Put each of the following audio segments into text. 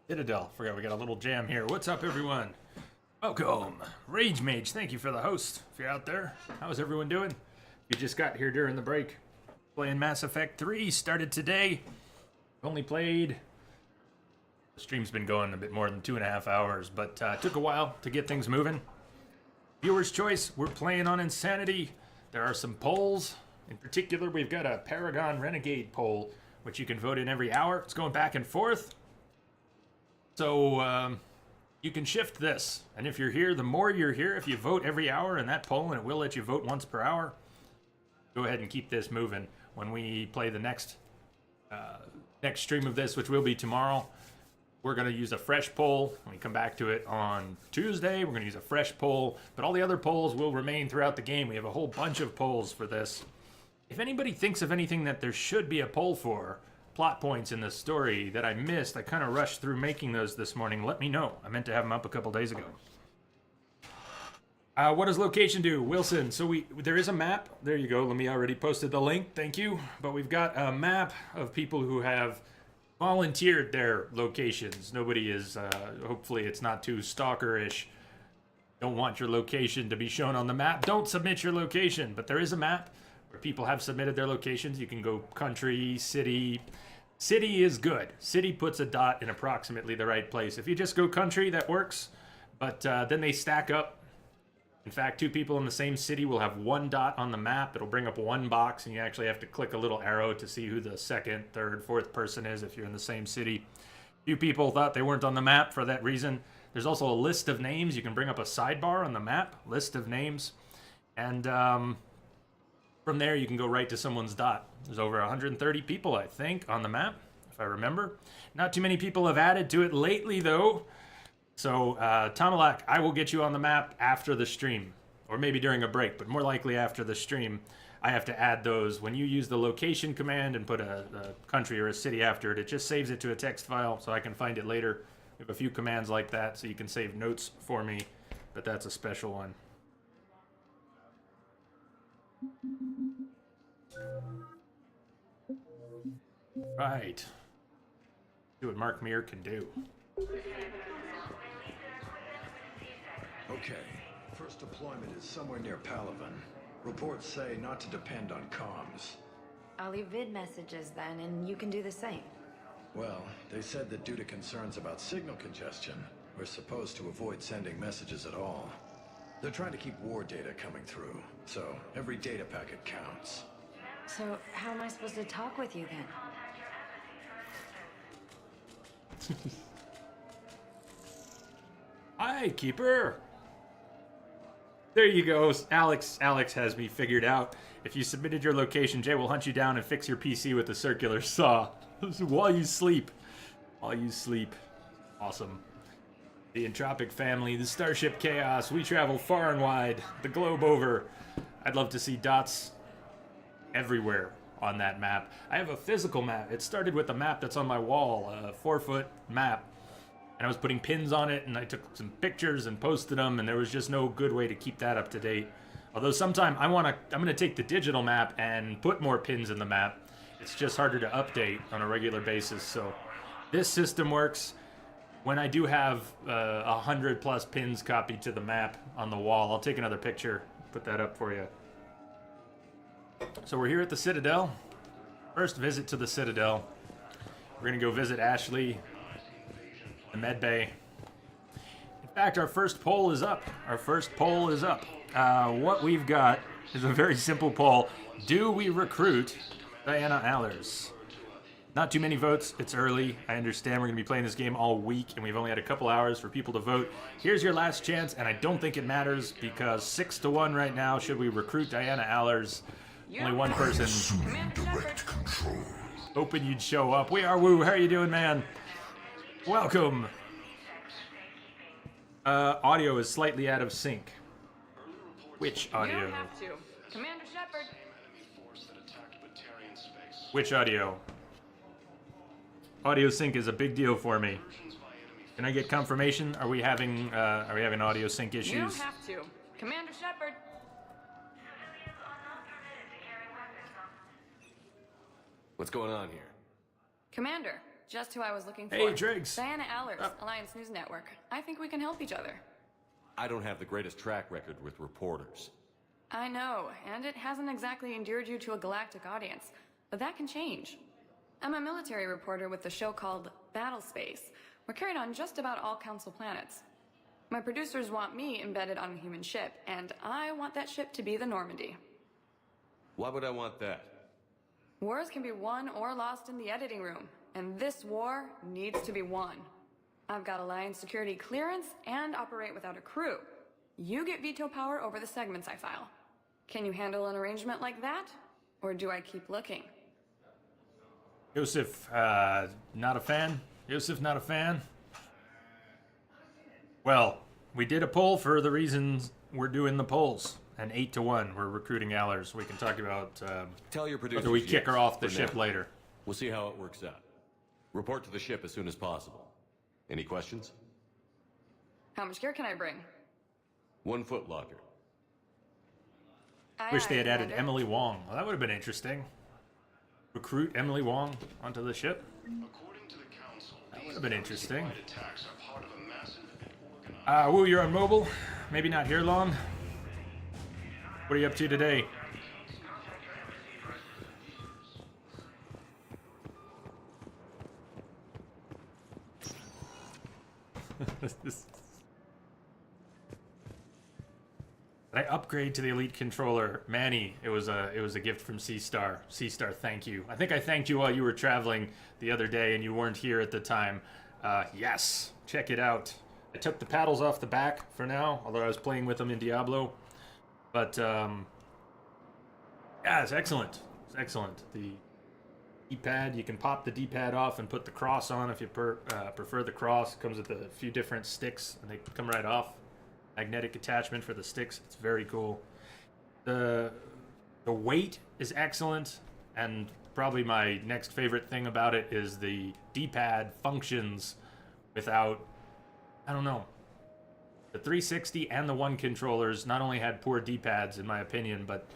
Citadel. Forgot we got a little jam here. What's up, everyone? Welcome. Rage Mage, thank you for the host. If you're out there, how's everyone doing? You just got here during the break. Playing Mass Effect 3, started today. Only played... The stream's been going a bit more than 2.5 hours, but took a while to get things moving. Viewer's choice, we're playing on Insanity. There are some polls. In particular, we've got a Paragon Renegade poll, which you can vote in every hour. It's going back and forth. So, you can shift this. And if you're here, the more you're here, if you vote every hour in that poll, and it will let you vote once per hour, go ahead and keep this moving. When we play the next stream of this, which will be tomorrow, we're going to use a fresh poll. When we come back to it on Tuesday, we're going to use a fresh poll. But all the other polls will remain throughout the game. We have a whole bunch of polls for this. If anybody thinks of anything that there should be a poll for, plot points in the story that I missed, I kind of rushed through making those this morning, let me know. I meant to have them up a couple days ago. What does location do? Wilson, so there is a map. There you go. Let me already posted the link. Thank you. But we've got a map of people who have volunteered their locations. Nobody is, hopefully it's not too stalkerish. Don't want your location to be shown on the map. Don't submit your location. But there is a map where people have submitted their locations. You can go country, city. City is good. City puts a dot in approximately the right place. If you just go country, that works. But then they stack up. In fact, two people in the same city will have one dot on the map. It'll bring up one box, and you actually have to click a little arrow to see who the second, third, fourth person is if you're in the same city. Few people thought they weren't on the map for that reason. There's also a list of names. You can bring up a sidebar on the map, list of names. And from there, you can go right to someone's dot. There's over 130 people, I think, on the map, if I remember. Not too many people have added to it lately, though. So, Tomalak, I will get you on the map after the stream, or maybe during a break, but more likely after the stream. I have to add those. When you use the location command and put a country or a city after it, it just saves it to a text file so I can find it later. We have a few commands like that, so you can save notes for me, but that's a special one. Right. See what Mark Meir can do. Okay, first deployment is somewhere near Palaven. Reports say not to depend on comms. I'll leave vid messages then, and you can do the same. Well, they said that due to concerns about signal congestion, we're supposed to avoid sending messages at all. They're trying to keep war data coming through, so every data packet counts. So, how am I supposed to talk with you then? Hi, Keeper! There you go, Alex. Alex has me figured out. If you submitted your location, Jay will hunt you down and fix your PC with a circular saw. While you sleep. While you sleep. Awesome. The Entropic family, the Starship Chaos, we travel far and wide, the globe over. I'd love to see dots everywhere on that map. I have a physical map. It started with a map that's on my wall, a 4-foot map. And I was putting pins on it, and I took some pictures and posted them, and there was just no good way to keep that up to date. Although sometime I'm gonna take the digital map and put more pins in the map. It's just harder to update on a regular basis. So this system works. When I do have 100+ pins copied to the map on the wall, I'll take another picture, put that up for you. So we're here at the Citadel. First visit to the Citadel. We're gonna go visit Ashley. The med bay. In fact, our first poll is up. Our first poll is up. What we've got is a very simple poll. Do we recruit Diana Allers? Not too many votes. It's early. I understand we're going to be playing this game all week, and we've only had a couple hours for people to vote. Here's your last chance, and I don't think it matters because 6-1 right now. Should we recruit Diana Allers? Only one person. Direct control. Hoping you'd show up. We are Woo. How are you doing, man? Welcome. Audio is slightly out of sync. Which audio? You don't have to. Commander Shepard. Which audio? Audio sync is a big deal for me. Can I get confirmation? Are we having audio sync issues? You don't have to. Commander Shepard. What's going on here? Commander, Just who I was looking for. Hey, Driggs. Diana Allers, Alliance News Network. I think we can help each other. I don't have the greatest track record with reporters. I know, and it hasn't exactly endeared you to a galactic audience. But that can change. I'm a military reporter with the show called Battle Space. We're carried on just about all Council planets. My producers want me embedded on a human ship, and I want that ship to be the Normandy. Why would I want that? Wars can be won or lost in the editing room, and this war needs to be won. I've got Alliance security clearance and operate without a crew. You get veto power over the segments I file. Can you handle an arrangement like that? Or do I keep looking? Yosef, not a fan? Yosef, not a fan? Well, we did a poll for the reasons we're doing the polls. And 8-1, we're recruiting Allers. We can talk about Tell your producers whether we kick her yes, off the for ship now. later. We'll see how it works out. Report to the ship as soon as possible. Any questions? How much gear can I bring? 1 foot locker. Aye, Wish aye, they had added Commander. Emily Wong. Well, that would have been interesting. Recruit Emily Wong onto the ship. According to the council, That would have been interesting. attacks are part of a massive and organized Woo, you're on mobile. Maybe not here long. What are you up to today? I upgrade to the elite controller, Manny. It was a gift from C-Star. C-Star, thank you. I think I thanked you while you were traveling the other day, and you weren't here at the time. Yes, check it out. I took the paddles off the back for now, although I was playing with them in Diablo. But yeah, it's excellent. It's excellent. The D-pad, you can pop the D-pad off and put the cross on if you prefer the cross. It comes with a few different sticks, and they come right off. Magnetic attachment for the sticks. It's very cool. The weight is excellent, and probably my next favorite thing about it is the D-pad functions without, I don't know. The 360 and the One controllers not only had poor D-pads in my opinion, but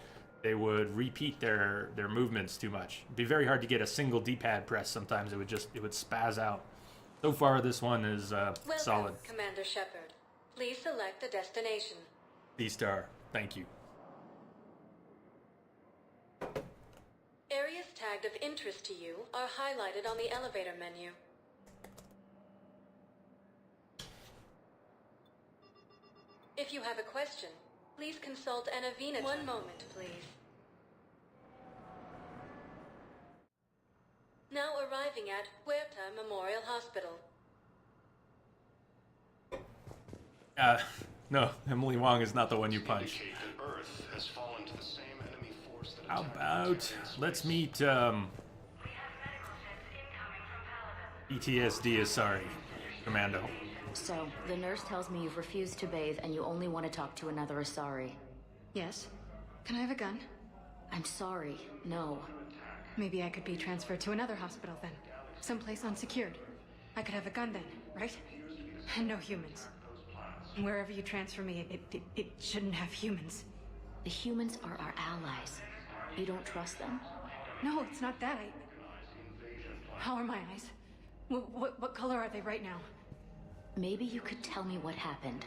they would repeat their movements too much. It'd be very hard to get a single D-pad press sometimes. It would spaz out. So far this one is Welcome, solid. Commander Shepard. Please select a destination. D-Star, thank you. Areas tagged of interest to you are highlighted on the elevator menu. If you have a question, please consult an Avena. One moment, please. Now arriving at Huerta Memorial Hospital. No, Emily Wong is not the one you punch. indicate that Earth has fallen to the same enemy force that How attacked about, let's meet, PTSD is sorry, Commando. So, the nurse tells me you've refused to bathe and you only want to talk to another Asari. Yes. Can I have a gun? I'm sorry, no. Maybe I could be transferred to another hospital then. Someplace unsecured. I could have a gun then, right? And no humans. Wherever you transfer me, it shouldn't have humans. The humans are our allies. You don't trust them? No, it's not that. How are my eyes? What color are they right now? Maybe you could tell me what happened.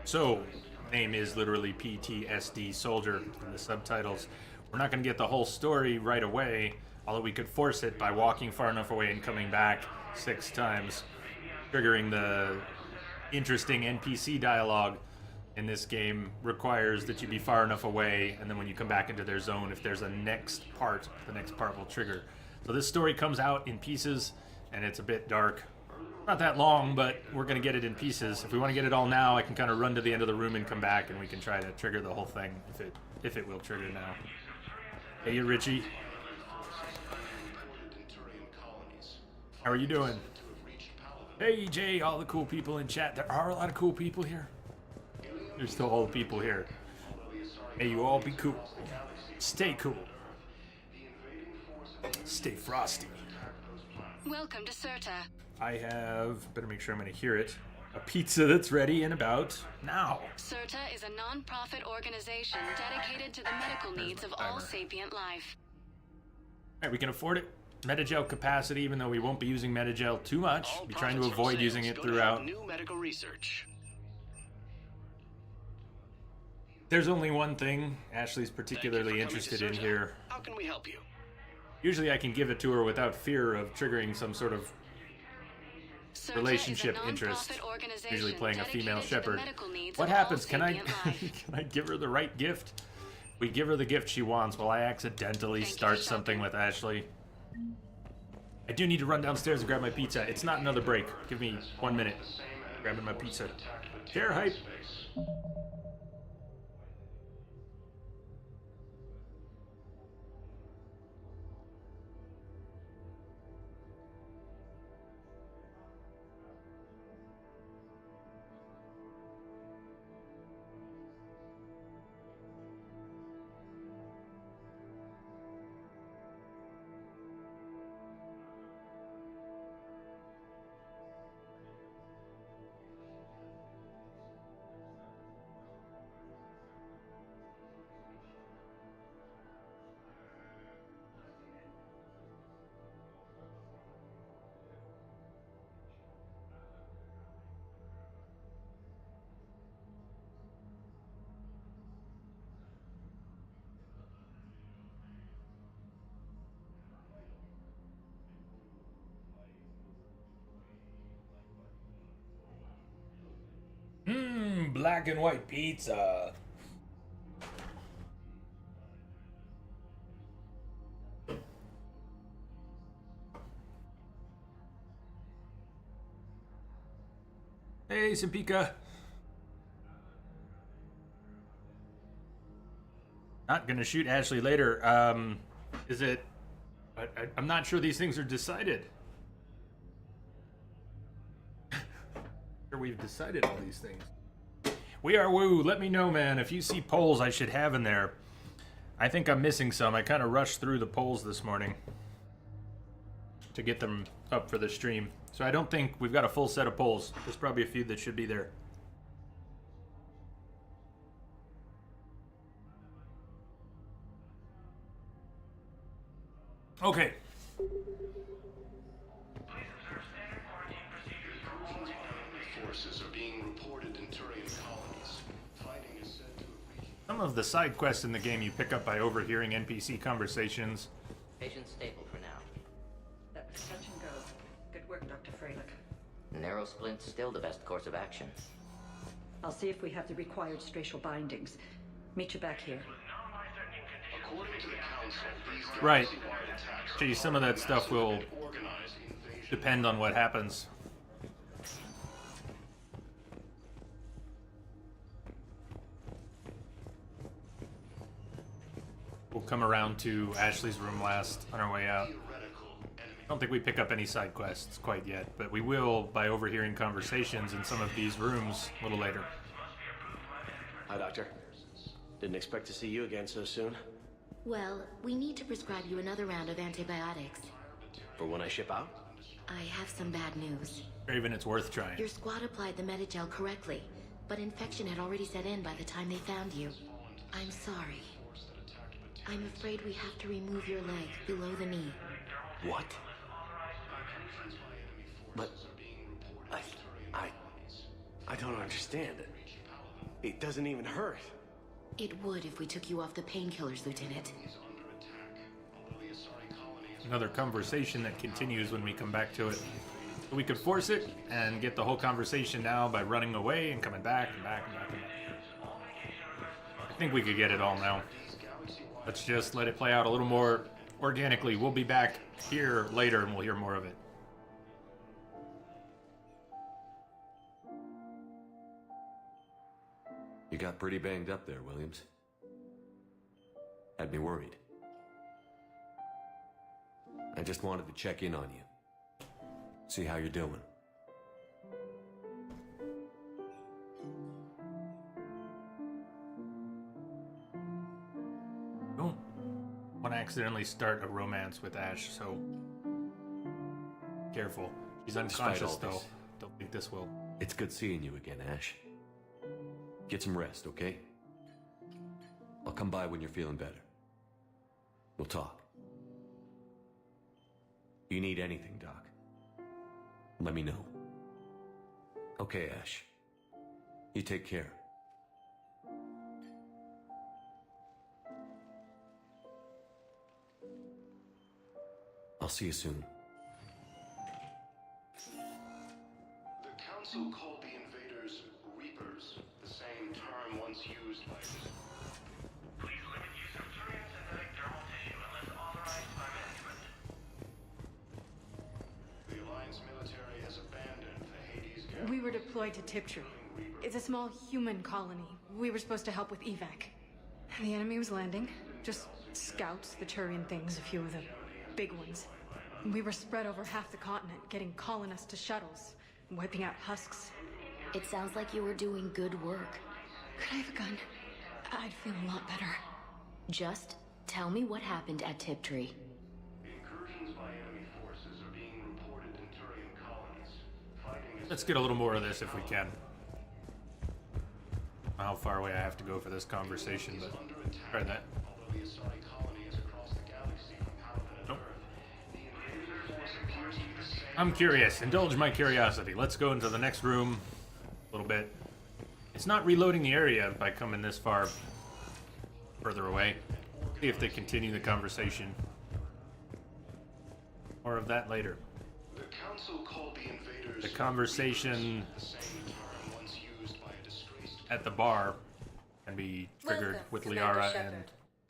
So, name is literally PTSD Soldier in the subtitles. We're not going to get the whole story right away, although we could force it by walking far enough away and coming back 6 times. Triggering the interesting NPC dialogue in this game requires that you be far enough away, and then when you come back into their zone, if there's a next part, the next part will trigger. So this story comes out in pieces, and it's a bit dark. Not that long, but we're going to get it in pieces. If we want to get it all now, I can kind of run to the end of the room and come back, and we can try to trigger the whole thing, if it will trigger now. Hey, you Richie. How are you doing? Hey, Jay, all the cool people in chat. There are a lot of cool people here. There's still all the people here. May you all be cool. Stay cool. Stay frosty. Welcome to Cirta. I have, better make sure I'm going to hear it, a pizza that's ready in about now. Cirta is a non-profit organization dedicated to the medical needs of all sapient life. Alright, we can afford it. Metagel capacity, even though we won't be using Metagel too much. Be trying to avoid using it throughout. New medical research. There's only one thing Ashley's particularly interested in here. How can we help you? Usually I can give it to her without fear of triggering some sort of relationship interest. Usually playing a female shepherd. What happens? Can I can I give her the right gift? We give her the gift she wants while I accidentally start something with Ashley. I do need to run downstairs and grab my pizza. It's not another break. Give me 1 minute. Grabbing my pizza. Chair hype. Black and white pizza. Hey, Simpika. Not gonna shoot Ashley later. Is it? I'm not sure these things are decided. Sure, we've decided all these things. We are woo. Let me know, man, if you see polls I should have in there. I think I'm missing some. I kind of rushed through the polls this morning to get them up for the stream. So I don't think we've got a full set of polls. There's probably a few that should be there. Okay. Forces are being reported in Turian colonies. Fighting is said to have reached. Some of the side quests in the game you pick up by overhearing NPC conversations. Patient stable for now. That was touch and go. Good work, Dr. Freilich. Narrow splint's still the best course of action. I'll see if we have the required spatial bindings. Meet you back here. According to the Council, these Right. galaxy-wide attacks Gee, some of that stuff will organized invasion. depend on what happens. We'll come around to Ashley's room last on our way out. I don't think we pick up any side quests quite yet, but we will by overhearing conversations in some of these rooms a little later. Hi, Doctor. Didn't expect to see you again so soon. Well, we need to prescribe you another round of antibiotics. For when I ship out? I have some bad news. Raven, it's worth trying. Your squad applied the Metagel correctly, but infection had already set in by the time they found you. I'm sorry. I'm afraid we have to remove your leg below the knee. What? But I don't understand it. It doesn't even hurt. It would if we took you off the painkillers, Lieutenant. Another conversation that continues when we come back to it. But we could force it and get the whole conversation now by running away and coming back and back and back and back. I think we could get it all now. Let's just let it play out a little more organically. We'll be back here later and we'll hear more of it. You got pretty banged up there, Williams. Had me worried. I just wanted to check in on you. See how you're doing. Don't want to accidentally start a romance with Ash, so careful. She's unconscious though. Don't think this will. It's good seeing you again, Ash. Get some rest, okay? I'll come by when you're feeling better. We'll talk. You need anything, Doc, let me know. Okay, Ash. You take care. I'll see you soon. The Council called the invaders Reapers, the same term once used by... Please limit use of Turian synthetic dermal tissue unless authorized by management. The Alliance military has abandoned the Hades garrison. We were deployed to Tiptree. It's a small human colony. We were supposed to help with evac. The enemy was landing. Just scouts, the Turian things, a few of the big ones. We were spread over half the continent, getting colonists to shuttles, wiping out husks. It sounds like you were doing good work. Could I have a gun? I'd feel a lot better. Just tell me what happened at Tiptree. Incursions by enemy forces are being reported in Turian colonies. Fighting is... Let's get a little more of this if we can. How far away I have to go for this conversation, but try that. Although the Asari colony is across the galaxy from Paladin and Nope. Earth, the invader force appears to be the same... I'm curious. Indulge my curiosity. Let's go into the next room a little bit. It's not reloading the area by coming this far further away. See if they continue the conversation. More of that later. The Council called the invaders... The conversation the same term once used by a disgraced... at the bar can be triggered Welcome, with Commander Liara, Shepard. and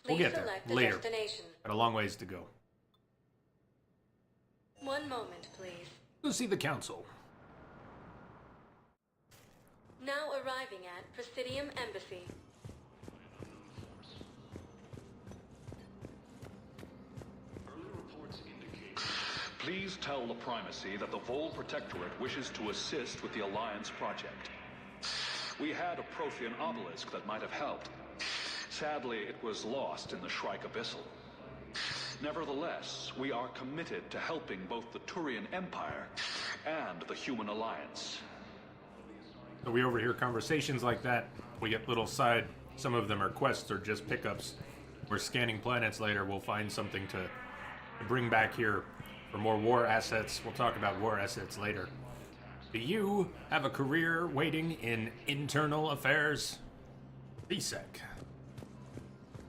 we'll Please get there select the later. destination. Got a long ways to go. One moment, please. Go see the council. Now arriving at Presidium Embassy. Early reports indicate... Please tell the Primacy that the Vol Protectorate wishes to assist with the Alliance project. We had a Prothean obelisk that might have helped. Sadly, it was lost in the Shrike Abyssal. Nevertheless, we are committed to helping both the Turian Empire and the Human Alliance. So we overhear conversations like that. We get little side. Some of them are quests or just pickups. We're scanning planets later. We'll find something to bring back here for more war assets. We'll talk about war assets later. Do you have a career waiting in internal affairs? CSEC.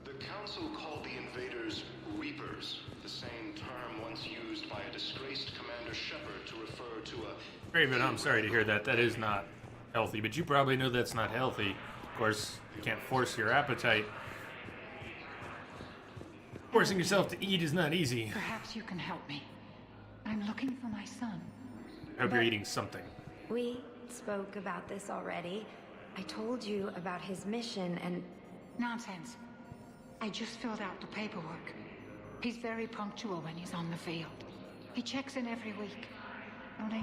The Council called the invaders Reapers, the same term once used by a disgraced Commander Shepard to refer to a... Raven, I'm sorry to hear that. That is not healthy, but you probably know that's not healthy. Of course, you can't force your appetite. Forcing yourself to eat is not easy. Perhaps you can help me. I'm looking for my son. I hope you're eating something. We spoke about this already. I told you about his mission and... Nonsense. I just filled out the paperwork. He's very punctual when he's on the field. He checks in every week. Only...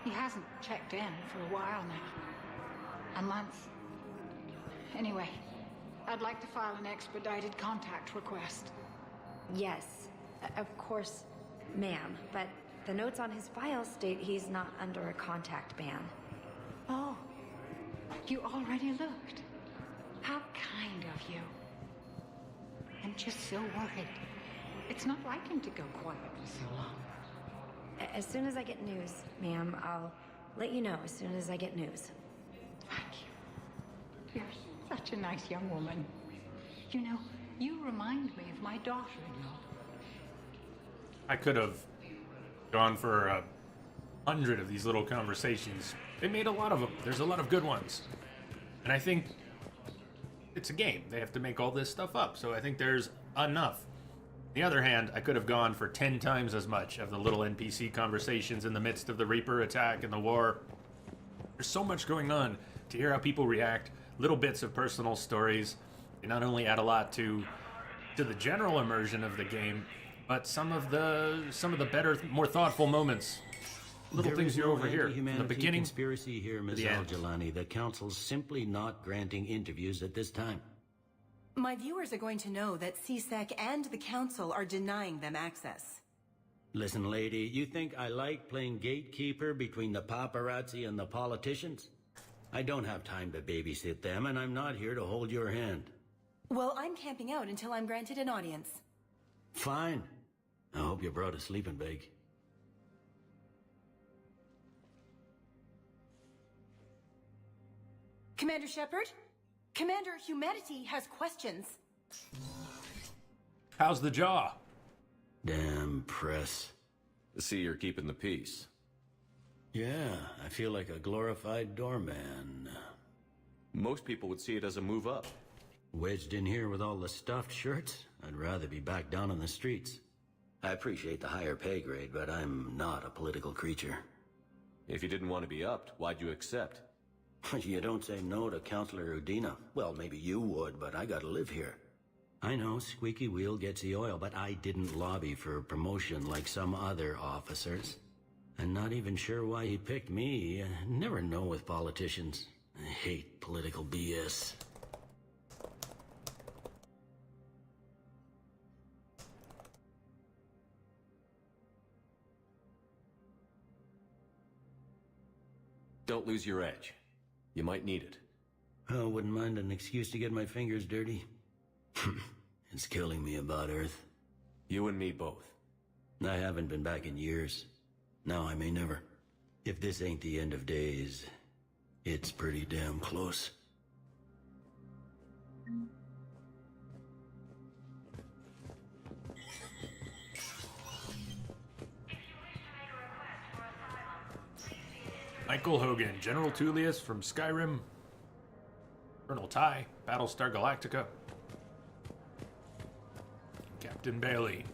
he hasn't checked in for a while now. A month. Anyway, I'd like to file an expedited contact request. Yes, of course, ma'am, but the notes on his file state he's not under a contact ban. Oh, you already looked. How kind of you. I'm just so worried. It's not like him to go quiet for so long. As soon as I get news, ma'am, I'll let you know as soon as I get news. Thank you. You're such a nice young woman. You know, you remind me of my daughter-in-law. I could have gone for 100 of these little conversations. They made a lot of them. There's a lot of good ones. And I think it's a game. They have to make all this stuff up. So I think there's enough. On the other hand, I could have gone for 10 times as much of the little NPC conversations in the midst of the Reaper attack and the war. There's so much going on to hear how people react, little bits of personal stories. They not only add a lot to the general immersion of the game, but some of the better, more thoughtful moments. Little things you overhear from the beginning conspiracy here, Ms. to the end. Al-Jalani. The Council's simply not granting interviews at this time. My viewers are going to know that CSEC and the Council are denying them access. Listen, lady, you think I like playing gatekeeper between the paparazzi and the politicians? I don't have time to babysit them, and I'm not here to hold your hand. Well, I'm camping out until I'm granted an audience. Fine. I hope you brought a sleeping bag. Commander Shepard? Commander, humanity has questions. How's the jaw? Damn press. See, you're keeping the peace. Yeah, I feel like a glorified doorman. Most people would see it as a move up. Wedged in here with all the stuffed shirts? I'd rather be back down on the streets. I appreciate the higher pay grade, but I'm not a political creature. If you didn't want to be upped, why'd you accept? You don't say no to Counselor Udina. Well, maybe you would, but I gotta live here. I know, squeaky wheel gets the oil, but I didn't lobby for promotion like some other officers. I'm not even sure why he picked me. I never know with politicians. I hate political BS. Don't lose your edge. You might need it. I wouldn't mind an excuse to get my fingers dirty. It's killing me about Earth. You and me both. I haven't been back in years. Now I may never. If this ain't the end of days, it's pretty damn close. Michael Hogan, General Tullius from Skyrim, Colonel Ty, Battlestar Galactica, Captain Bailey.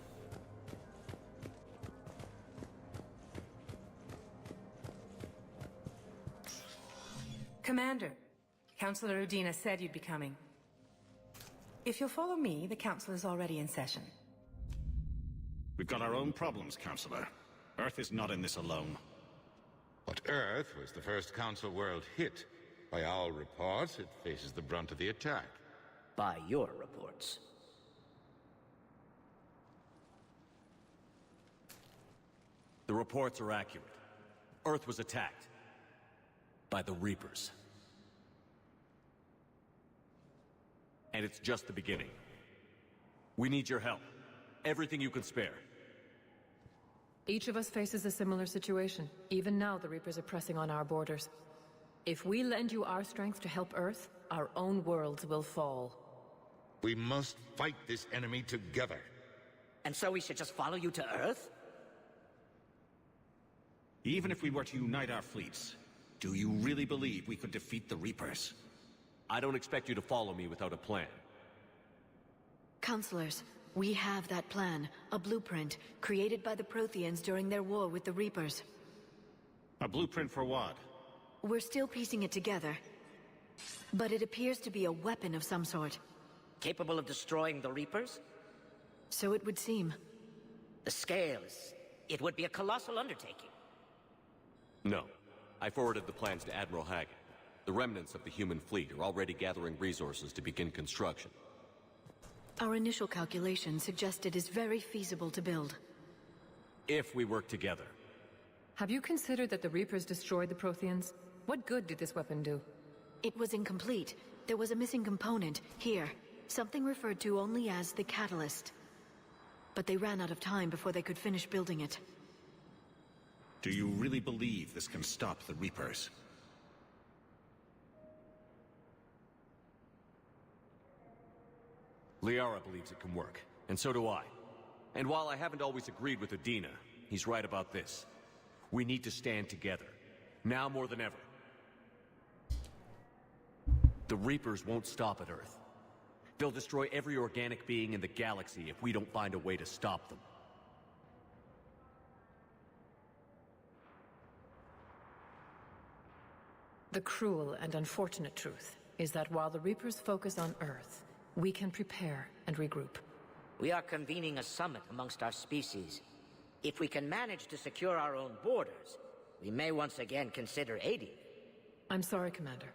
Commander, Counselor Udina said you'd be coming. If you'll follow me, the council is already in session. We've got our own problems, Counselor. Earth is not in this alone. But Earth was the first Council world hit. By our reports, it faces the brunt of the attack. By your reports. The reports are accurate. Earth was attacked. By the Reapers. And it's just the beginning. We need your help. Everything you can spare. Each of us faces a similar situation. Even now, the Reapers are pressing on our borders. If we lend you our strength to help Earth, our own worlds will fall. We must fight this enemy together. And so we should just follow you to Earth? Even if we were to unite our fleets, do you really believe we could defeat the Reapers? I don't expect you to follow me without a plan. Counselors, we have that plan. A blueprint, created by the Protheans during their war with the Reapers. A blueprint for what? We're still piecing it together. But it appears to be a weapon of some sort. Capable of destroying the Reapers? So it would seem. The scale is... it would be a colossal undertaking. No. I forwarded the plans to Admiral Hagen. The remnants of the human fleet are already gathering resources to begin construction. Our initial calculations suggest it is very feasible to build. If we work together. Have you considered that the Reapers destroyed the Protheans? What good did this weapon do? It was incomplete. There was a missing component, here. Something referred to only as the catalyst. But they ran out of time before they could finish building it. Do you really believe this can stop the Reapers? Liara believes it can work, and so do I. And while I haven't always agreed with Udina, he's right about this. We need to stand together. Now more than ever. The Reapers won't stop at Earth. They'll destroy every organic being in the galaxy if we don't find a way to stop them. The cruel and unfortunate truth is that while the Reapers focus on Earth, we can prepare and regroup. We are convening a summit amongst our species. If we can manage to secure our own borders, we may once again consider aiding. I'm sorry, Commander.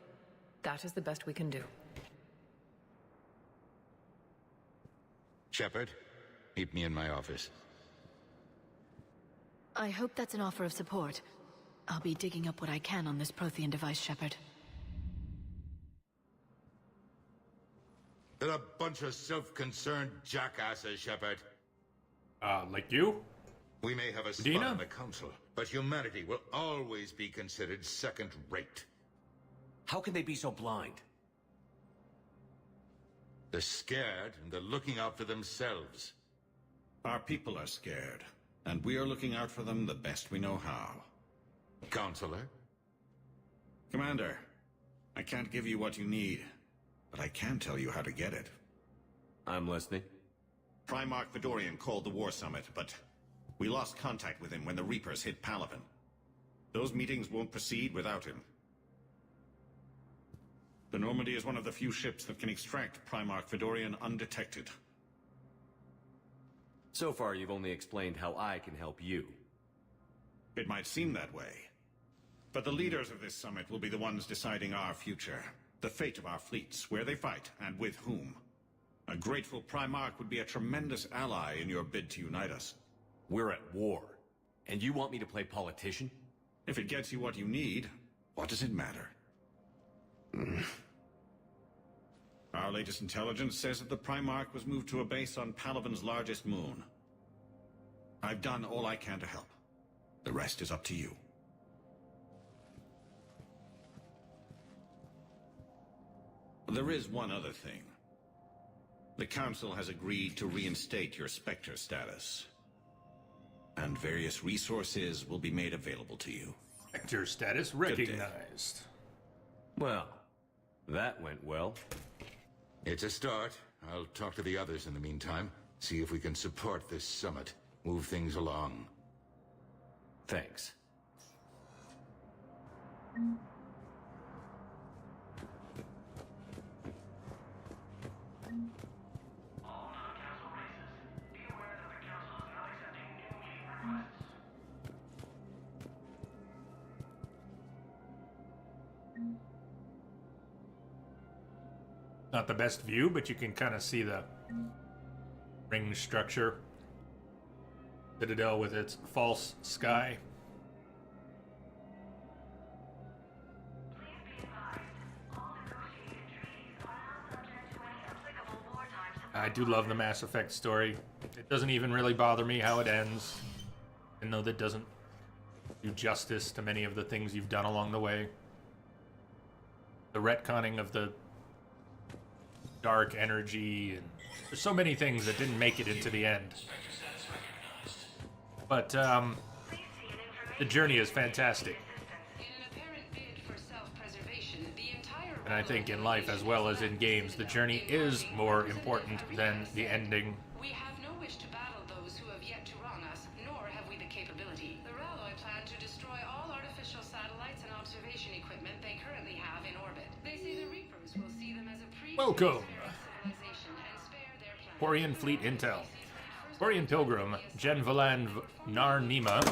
That is the best we can do. Shepard, meet me in my office. I hope that's an offer of support. I'll be digging up what I can on this Prothean device, Shepard. They're a bunch of self-concerned jackasses, Shepard. Like you? We may have a spot Udina? on the council, but humanity will always be considered second-rate. How can they be so blind? They're scared, and they're looking out for themselves. Our people are scared, and we are looking out for them the best we know how. Counselor? Commander, I can't give you what you need, but I can tell you how to get it. I'm listening. Primarch Fedorian called the War Summit, but we lost contact with him when the Reapers hit Palaven. Those meetings won't proceed without him. The Normany is one of the few ships that can extract Primarch Fedorian undetected. So far, you've only explained how I can help you. It might seem that way. But the leaders of this summit will be the ones deciding our future. The fate of our fleets, where they fight, and with whom. A grateful Primarch would be a tremendous ally in your bid to unite us. We're at war. And you want me to play politician? If it gets you what you need, what does it matter? Our latest intelligence says that the Primarch was moved to a base on Palaven's largest moon. I've done all I can to help. The rest is up to you. There is one other thing. The Council has agreed to reinstate your Spectre status. And various resources will be made available to you. Spectre status recognized. Well, that went well. It's a start. I'll talk to the others in the meantime. See if we can support this summit. Move things along. Thanks. Not the best view, but you can kind of see the ring structure. Citadel with its false sky. I do love the Mass Effect story. It doesn't even really bother me how it ends. Even though that doesn't do justice to many of the things you've done along the way. The retconning of the dark energy, and there's so many things that didn't make it into the end. But the journey is fantastic. And I think in life as well as in games, the journey is more important than the ending. We have no wish to battle those who have yet to wrong us, nor have we the capability. The Ralloy plan to destroy all artificial satellites and observation equipment they currently have in orbit. They say the Reapers will see them as a Welcome! Quarian Fleet Intel. Quarian Pilgrim, Genvalan Narnima.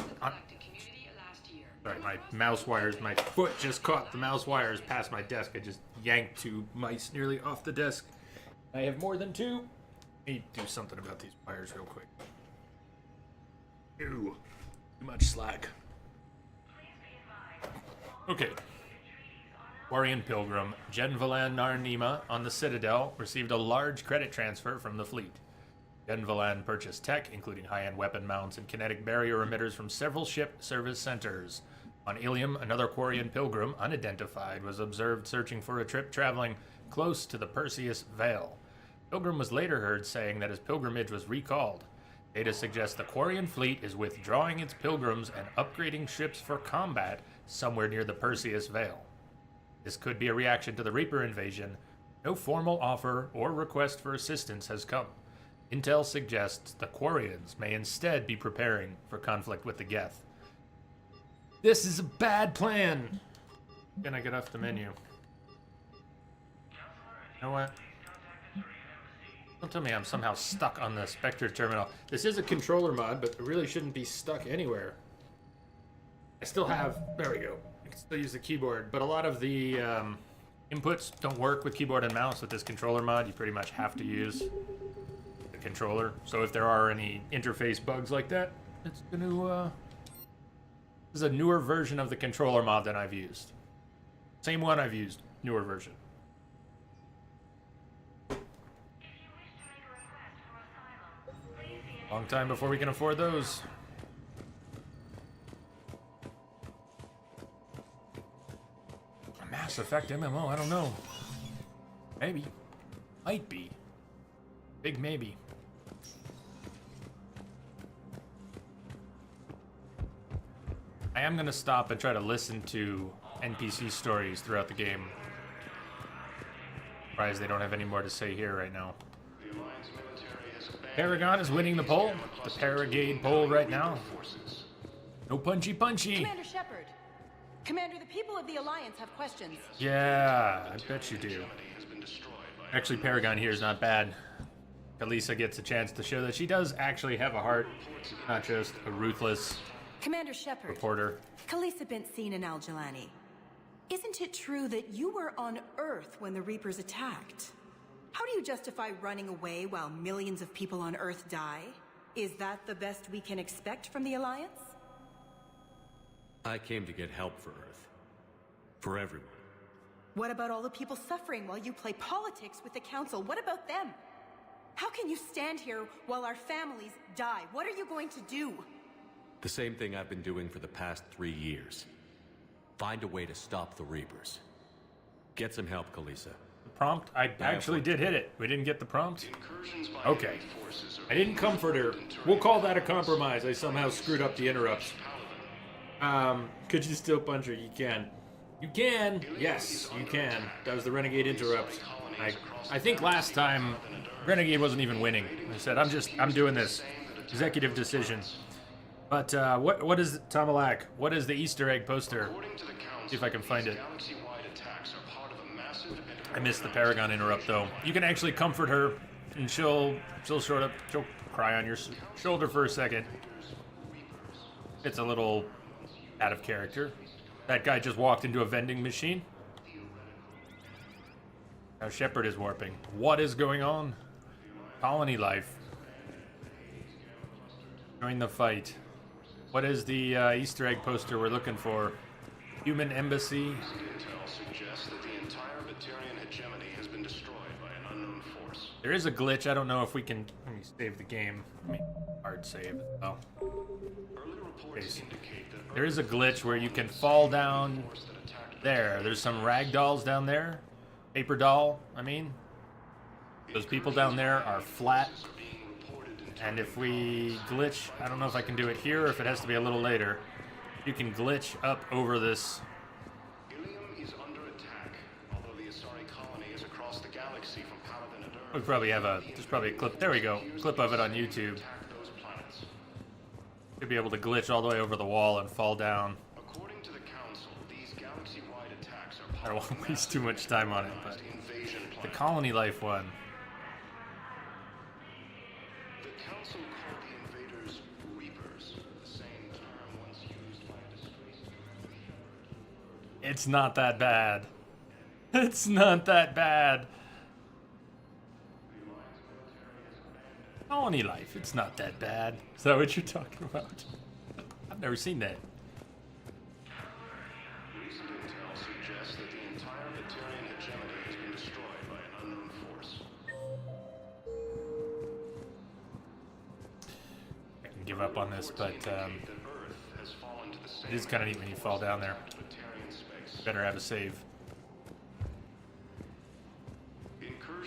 Sorry, my mouse wires, my foot just caught the mouse wires past my desk. I just yanked two mice nearly off the desk. I have more than two. Need to do something about these wires real quick. Ew. Too much slack. Okay. Quarian Pilgrim, Genvalan Narnima on the Citadel received a large credit transfer from the fleet. Genvalan purchased tech, including high-end weapon mounts and kinetic barrier emitters from several ship service centers. On Ilium, another Quarian Pilgrim, unidentified, was observed searching for a trip traveling close to the Perseus Vale. Pilgrim was later heard saying that his pilgrimage was recalled. Data suggests the Quarian fleet is withdrawing its pilgrims and upgrading ships for combat somewhere near the Perseus Vale. This could be a reaction to the Reaper invasion. No formal offer or request for assistance has come. Intel suggests the Quarians may instead be preparing for conflict with the Geth. This is a bad plan! Can I get off the menu? You know what? Don't tell me I'm somehow stuck on the Spectre terminal. This is a controller mod, but it really shouldn't be stuck anywhere. I still have... There we go. I can still use the keyboard, but a lot of the inputs don't work with keyboard and mouse with this controller mod. You pretty much have to use the controller. So if there are any interface bugs like that, it's going to... This is a newer version of the controller mod than I've used. Same one I've used, newer version. Long time before we can afford those. A Mass Effect MMO, I don't know. Maybe. Might be. Big maybe. I am gonna stop and try to listen to NPC stories throughout the game. Surprised they don't have any more to say here right now. Paragon is winning the poll. The Paragade poll right now. No punchy punchy. Commander Shepard. Commander, the people of the Alliance have questions. Yeah, I bet you do. Actually, Paragon here is not bad. Kalisa gets a chance to show that she does actually have a heart, not just a ruthless Commander Shepard. reporter. Kalisa bint Seen and Al-Jalani. Isn't it true that you were on Earth when the Reapers attacked? How do you justify running away while millions of people on Earth die? Is that the best we can expect from the Alliance? I came to get help for Earth. For everyone. What about all the people suffering while you play politics with the Council? What about them? How can you stand here while our families die? What are you going to do? The same thing I've been doing for the past 3 years. Find a way to stop the Reapers. Get some help, Kalisa. The prompt? I actually did hit it. We didn't get the prompt? Okay. I didn't comfort her. We'll call that a compromise. I somehow screwed up the interrupts. Could you still punch her? You can. You can! Yes, you can. That was the Renegade interrupt. I think last time, Renegade wasn't even winning. I said, I'm doing this. Executive decision. But, what is, Tamalak, what is the Easter egg poster? See if I can find it. I missed the Paragon interrupt, though. You can actually comfort her, and she'll cry on your shoulder for a second. It's a little out of character. That guy just walked into a vending machine. Now Shepard is warping. What is going on? Colony life. Join the fight. What is the Easter egg poster we're looking for? Human embassy. Intel suggests that the entire Batarian hegemony has been destroyed by an unknown force. There is a glitch. I don't know if we can. Let me save the game. Hard save. Oh. There is a glitch where you can fall down there. There's some rag dolls down there. Paper doll, I mean. Those people down there are flat. And if we glitch, I don't know if I can do it here or if it has to be a little later. You can glitch up over this. We probably have there's probably a clip. There we go. Clip of it on YouTube. You'll be able to glitch all the way over the wall and fall down. According to the Council, these galaxy-wide attacks are I don't want to waste too much time on it, but the colony life one. The Council called the invaders Reapers, the same term once used by a disgraced. It's not that bad. It's not that bad. Colony life, it's not that bad. Is that what you're talking about? I've never seen that. Recent intel suggests that the entire Batarian hegemony has been destroyed by an unknown force. I can give up on this, but it is kind of neat when you fall down there. Better have a save.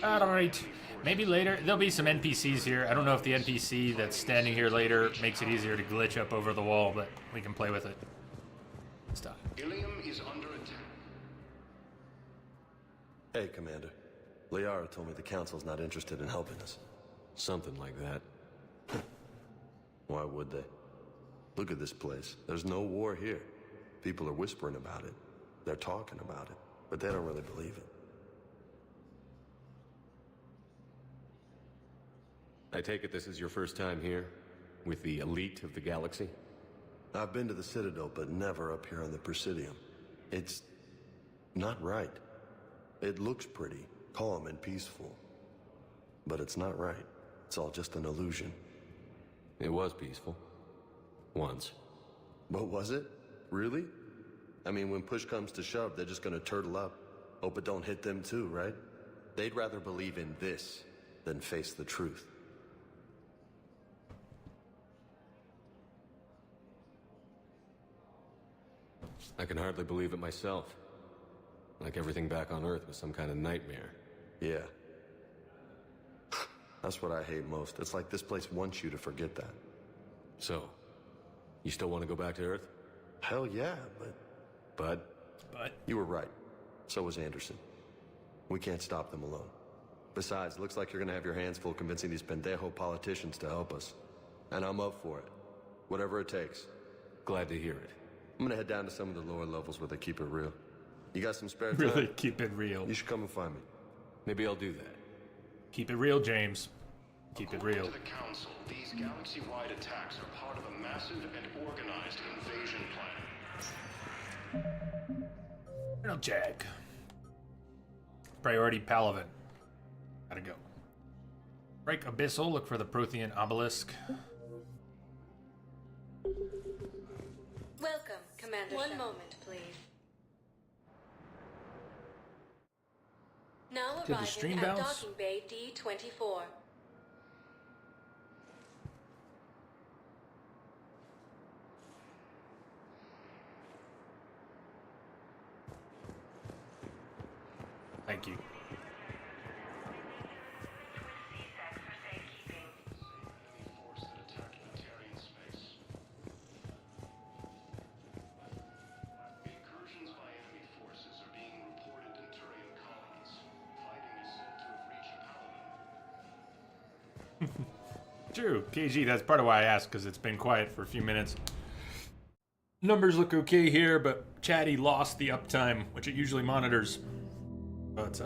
Alright. Maybe later. There'll be some NPCs here. I don't know if the NPC that's standing here later makes it easier to glitch up over the wall, but we can play with it. Stop. Ilium is under attack. Hey, Commander. Liara told me the Council's not interested in helping us. Something like that. Why would they? Look at this place. There's no war here. People are whispering about it. They're talking about it, but they don't really believe it. I take it this is your first time here? With the elite of the galaxy? I've been to the Citadel, but never up here on the Presidium. It's not right. It looks pretty, calm and peaceful. But it's not right. It's all just an illusion. It was peaceful. Once. But was it? Really? I mean, when push comes to shove, they're just gonna turtle up. Hope it don't hit them too, right? They'd rather believe in this than face the truth. I can hardly believe it myself. Like everything back on Earth was some kind of nightmare. Yeah. That's what I hate most. It's like this place wants you to forget that. So, you still want to go back to Earth? Hell yeah, but... But? You were right. So was Anderson. We can't stop them alone. Besides, looks like you're gonna have your hands full convincing these pendejo politicians to help us. And I'm up for it. Whatever it takes. Glad to hear it. I'm gonna head down to some of the lower levels where they keep it real. You got some spare time? Really keep it real. You should come and find me. Maybe I'll do that. Keep it real, James. Keep it real. According to the Council, these galaxy-wide attacks are part of a massive and organized invasion plan. Colonel Jag. Priority Palavin. Gotta go. Break Abyssal, look for the Prothean obelisk. Welcome, Commander. One moment, please. Now Did the stream arriving at bounce? docking bay D-24. Thank you. Incursions by enemy forces are being reported in Turian colonies. Fighting is said to have reached Paladin. True. KG, that's part of why I asked, because it's been quiet for a few minutes. Numbers look okay here, but Chatty lost the uptime, which it usually monitors. But,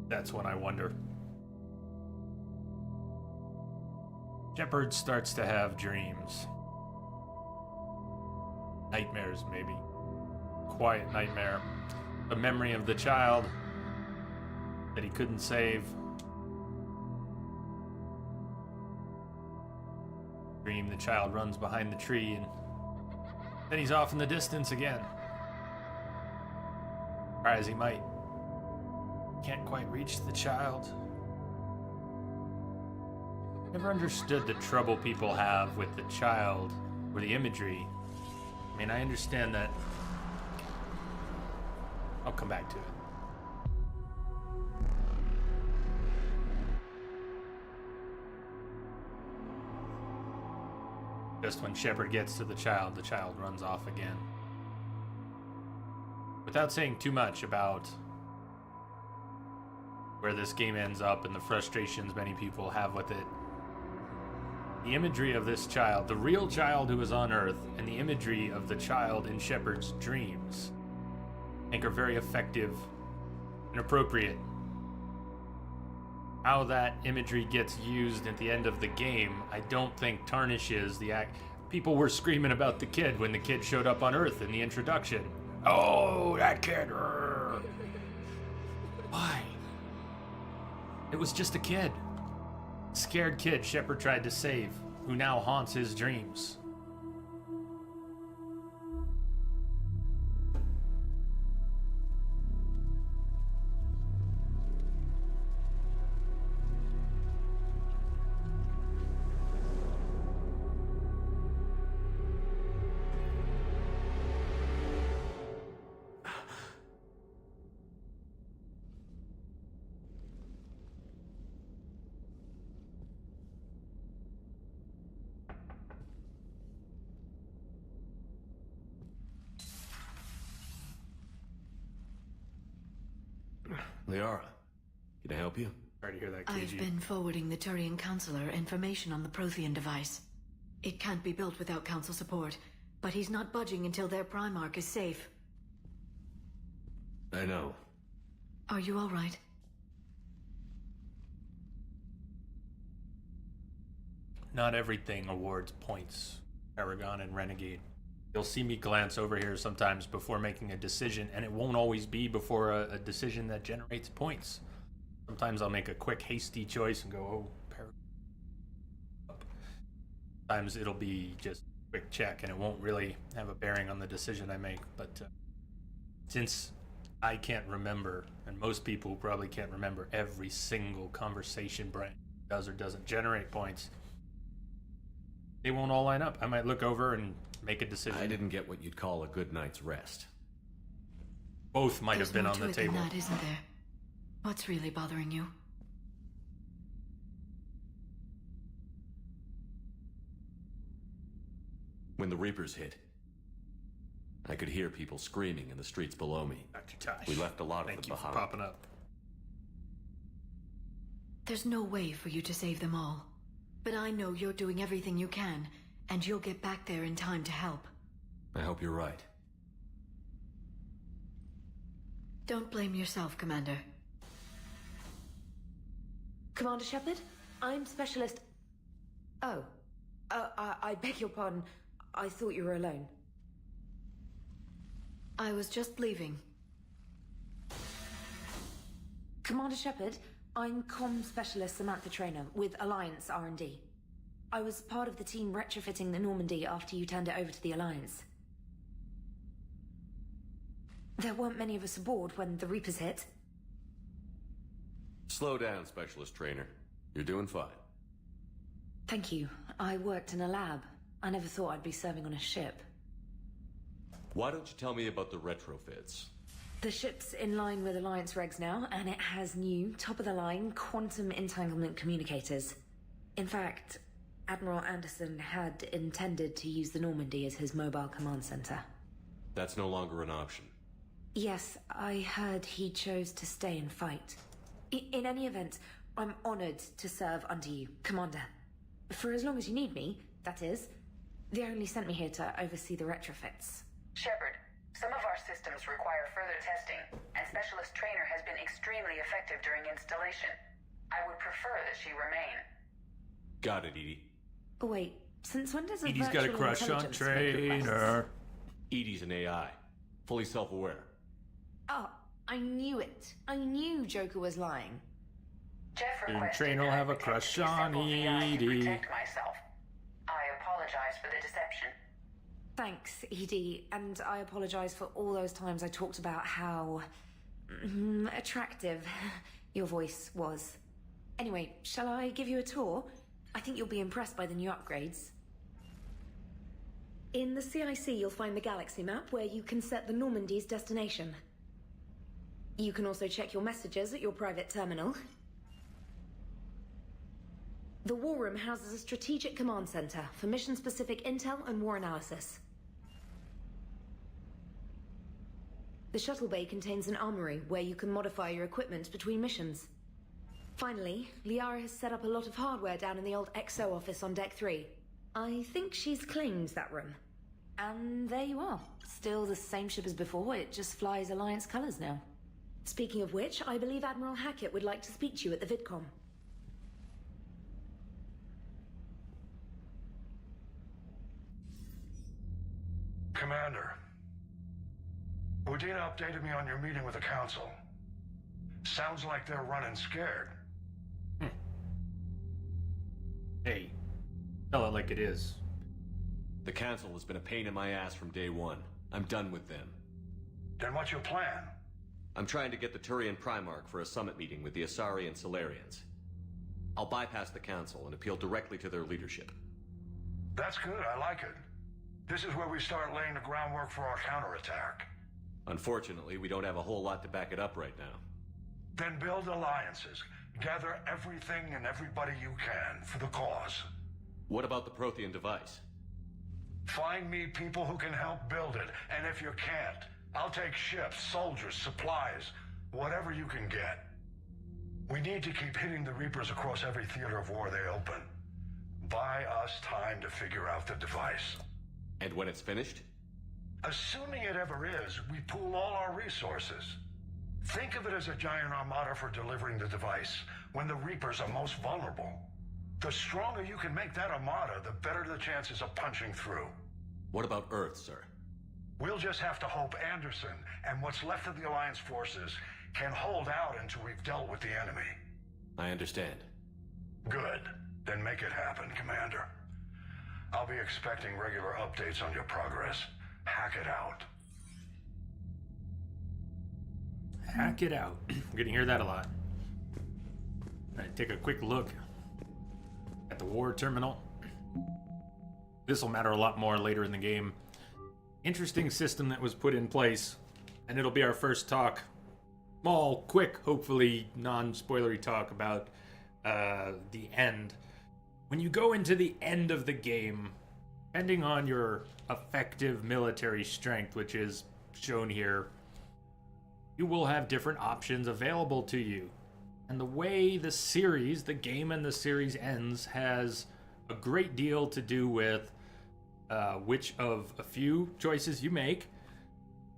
that's when I wonder. Shepard starts to have dreams. Nightmares, maybe. Quiet nightmare. A memory of the child that he couldn't save. Dream the child runs behind the tree and then he's off in the distance again. Try as he might. Can't quite reach the child. Never understood the trouble people have with the child or the imagery. I mean, I understand that. I'll come back to it. Just when Shepard gets to the child runs off again. Without saying too much about where this game ends up and the frustrations many people have with it, the imagery of this child, the real child who is on Earth, and the imagery of the child in Shepard's dreams, I think are very effective and appropriate. How that imagery gets used at the end of the game, I don't think tarnishes the act. People were screaming about the kid when the kid showed up on Earth in the introduction. Oh, that kid. Why? It was just a kid. Scared kid Shepard tried to save, who now haunts his dreams. Liara, can I help you? Sorry to hear that, I've been forwarding the Turian Counselor information on the Prothean device. It can't be built without Council support, but he's not budging until their Primarch is safe. I know. Are you all right? Not everything awards points, Paragon and Renegade. You'll see me glance over here sometimes before making a decision, and it won't always be before a decision that generates points. Sometimes I'll make a quick, hasty choice and go, oh, Paragon. Sometimes it'll be just a quick check, and it won't really have a bearing on the decision I make. But since I can't remember, and most people probably can't remember every single conversation Brian does or doesn't generate points, they won't all line up. I might look over and make a decision. I didn't get what you'd call a good night's rest. Both might have been There's on more the to it table. than that, isn't there? What's really bothering you? When the Reapers hit, I could hear people screaming in the streets below me. Dr. Tosh, we left a lot of them thank you behind. for popping up. There's no way for you to save them all. But I know you're doing everything you can, and you'll get back there in time to help. I hope you're right. Don't blame yourself, Commander. Commander Shepard, I'm Specialist... Oh. I beg your pardon. I thought you were alone. I was just leaving. Commander Shepard, I'm Comm Specialist Samantha Traynor with Alliance R&D. I was part of the team retrofitting the Normandy after you turned it over to the Alliance. There weren't many of us aboard when the Reapers hit. Slow down, Specialist Trainer. You're doing fine. Thank you. I worked in a lab. I never thought I'd be serving on a ship. Why don't you tell me about the retrofits? The ship's in line with Alliance regs now, and it has new, top-of-the-line, quantum entanglement communicators. In fact, Admiral Anderson had intended to use the Normandy as his mobile command center. That's no longer an option. Yes, I heard he chose to stay and fight. In any event, I'm honored to serve under you, Commander. For as long as you need me, that is. They only sent me here to oversee the retrofits. Shepard, some of our systems require further testing, and Specialist Trainer has been extremely effective during installation. I would prefer that she remain. Got it, Edie. Oh, wait, since when does a Edie's got a virtual crush on intelligence make requests? Trainer. Edie's an AI. Fully self-aware. Oh, I knew it. I knew Joker was lying. Jeff And requested Trainer will that I have a protect crush the on assembled AI to Edie. protect myself. I apologize for the deception. Thanks, Edie, and I apologize for all those times I talked about how... attractive your voice was. Anyway, shall I give you a tour? I think you'll be impressed by the new upgrades. In the CIC, you'll find the galaxy map where you can set the Normandy's destination. You can also check your messages at your private terminal. The War Room houses a strategic command center for mission-specific intel and war analysis. The shuttle bay contains an armory where you can modify your equipment between missions. Finally, Liara has set up a lot of hardware down in the old XO office on Deck 3. I think she's claimed that room. And there you are. Still the same ship as before, it just flies Alliance colors now. Speaking of which, I believe Admiral Hackett would like to speak to you at the VidCom. Commander, Udina updated me on your meeting with the Council. Sounds like they're running scared. Hey, tell it like it is. The Council has been a pain in my ass from day one. I'm done with them. Then what's your plan? I'm trying to get the Turian Primarch for a summit meeting with the Asari and Solarians. I'll bypass the Council and appeal directly to their leadership. That's good, I like it. This is where we start laying the groundwork for our counterattack. Unfortunately, we don't have a whole lot to back it up right now. Then build alliances. Gather everything and everybody you can for the cause. What about the Prothean device? Find me people who can help build it, and if you can't, I'll take ships, soldiers, supplies, whatever you can get. We need to keep hitting the Reapers across every theater of war they open. Buy us time to figure out the device. And when it's finished? Assuming it ever is, we pool all our resources. Think of it as a giant armada for delivering the device when the Reapers are most vulnerable. The stronger you can make that armada, the better the chances of punching through. What about Earth, sir? We'll just have to hope Anderson and what's left of the Alliance forces can hold out until we've dealt with the enemy. I understand. Good. Then make it happen, Commander. I'll be expecting regular updates on your progress. Hack it out. Hack it out. We're gonna hear that a lot. All right, take a quick look at the war terminal. This will matter a lot more later in the game. Interesting system that was put in place, and it'll be our first talk. Small, quick, hopefully non-spoilery talk about the end. When you go into the end of the game, depending on your effective military strength, which is shown here, you will have different options available to you. And the way the series, the game and the series ends, has a great deal to do with which of a few choices you make.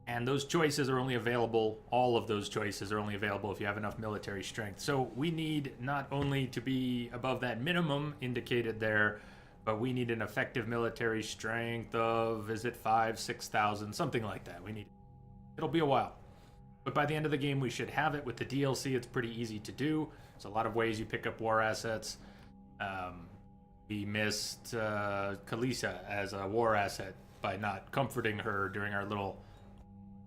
And those choices are only available, all of those choices are only available if you have enough military strength. So we need not only to be above that minimum indicated there, but we need an effective military strength of, is it 5,000, 6,000, something like that. It'll be a while. But by the end of the game, we should have it. With the DLC, it's pretty easy to do. There's a lot of ways you pick up war assets. We missed Kalisa as a war asset by not comforting her during our little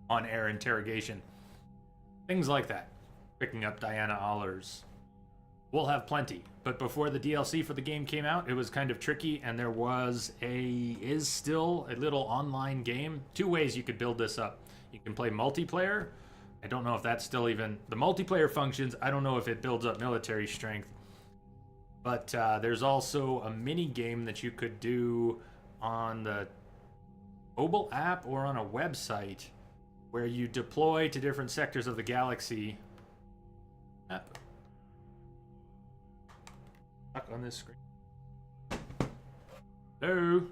on-air interrogation. Things like that. Picking up Diana Allers. We'll have plenty. But before the DLC for the game came out, it was kind of tricky, and there is still a little online game. 2 ways you could build this up. You can play multiplayer. I don't know if that's still even... The multiplayer functions, I don't know if it builds up military strength. But there's also a mini game that you could do on the mobile app or on a website where you deploy to different sectors of the galaxy. Stuck on this screen. Hello?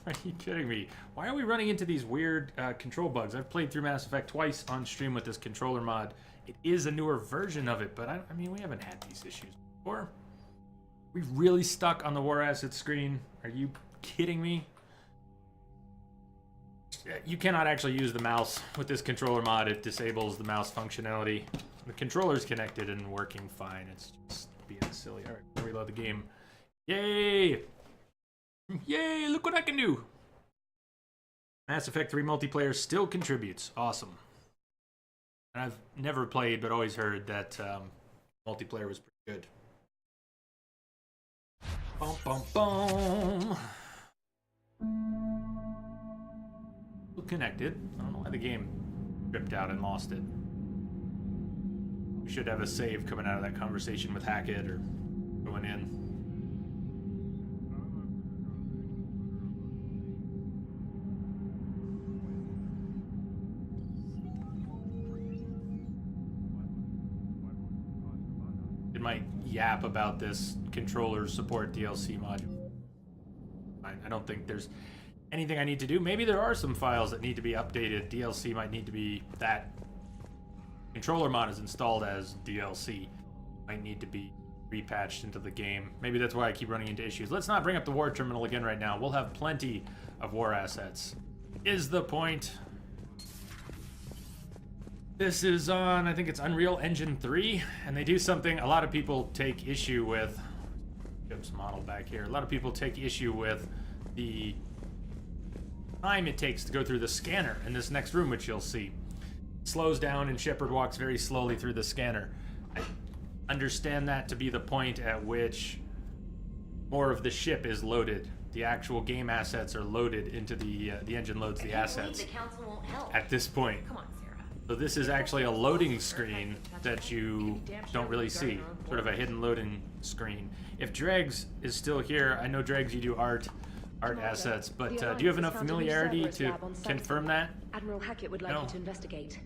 Are you kidding me? Why are we running into these weird control bugs? I've played through Mass Effect twice on stream with this controller mod. It is a newer version of it, but I mean, we haven't had these issues before. We really stuck on the war asset screen? Are you kidding me? You cannot actually use the mouse with this controller mod. It disables the mouse functionality. The controller's connected and working fine. It's just being silly. All right, reload the game. Yay! Yay, look what I can do! Mass Effect 3 multiplayer still contributes. Awesome. And I've never played, but always heard that multiplayer was pretty good. Bum, bum, bum. Still connected. I don't know why the game tripped out and lost it. We should have a save coming out of that conversation with Hackett or going in. Might yap about this controller support DLC module. I don't think there's anything I need to do. Maybe there are some files that need to be updated. DLC might need to be... That controller mod is installed as DLC. Might need to be repatched into the game. Maybe that's why I keep running into issues. Let's not bring up the war terminal again right now. We'll have plenty of war assets. Is the point... This is on, I think it's Unreal Engine 3, and they do something a lot of people take issue with. Ship's model back here. A lot of people take issue with the time it takes to go through the scanner in this next room, which you'll see. It slows down and Shepard walks very slowly through the scanner. I understand that to be the point at which more of the ship is loaded. The actual game assets are loaded into the engine loads the assets. The council won't help. At this point. Come on, Sarah. So this is actually a loading screen that you don't really see. Sort of a hidden loading screen. If Dregs is still here, I know Dregs, you do art assets, but do you have enough familiarity to confirm that? Admiral Hackett would like you to investigate.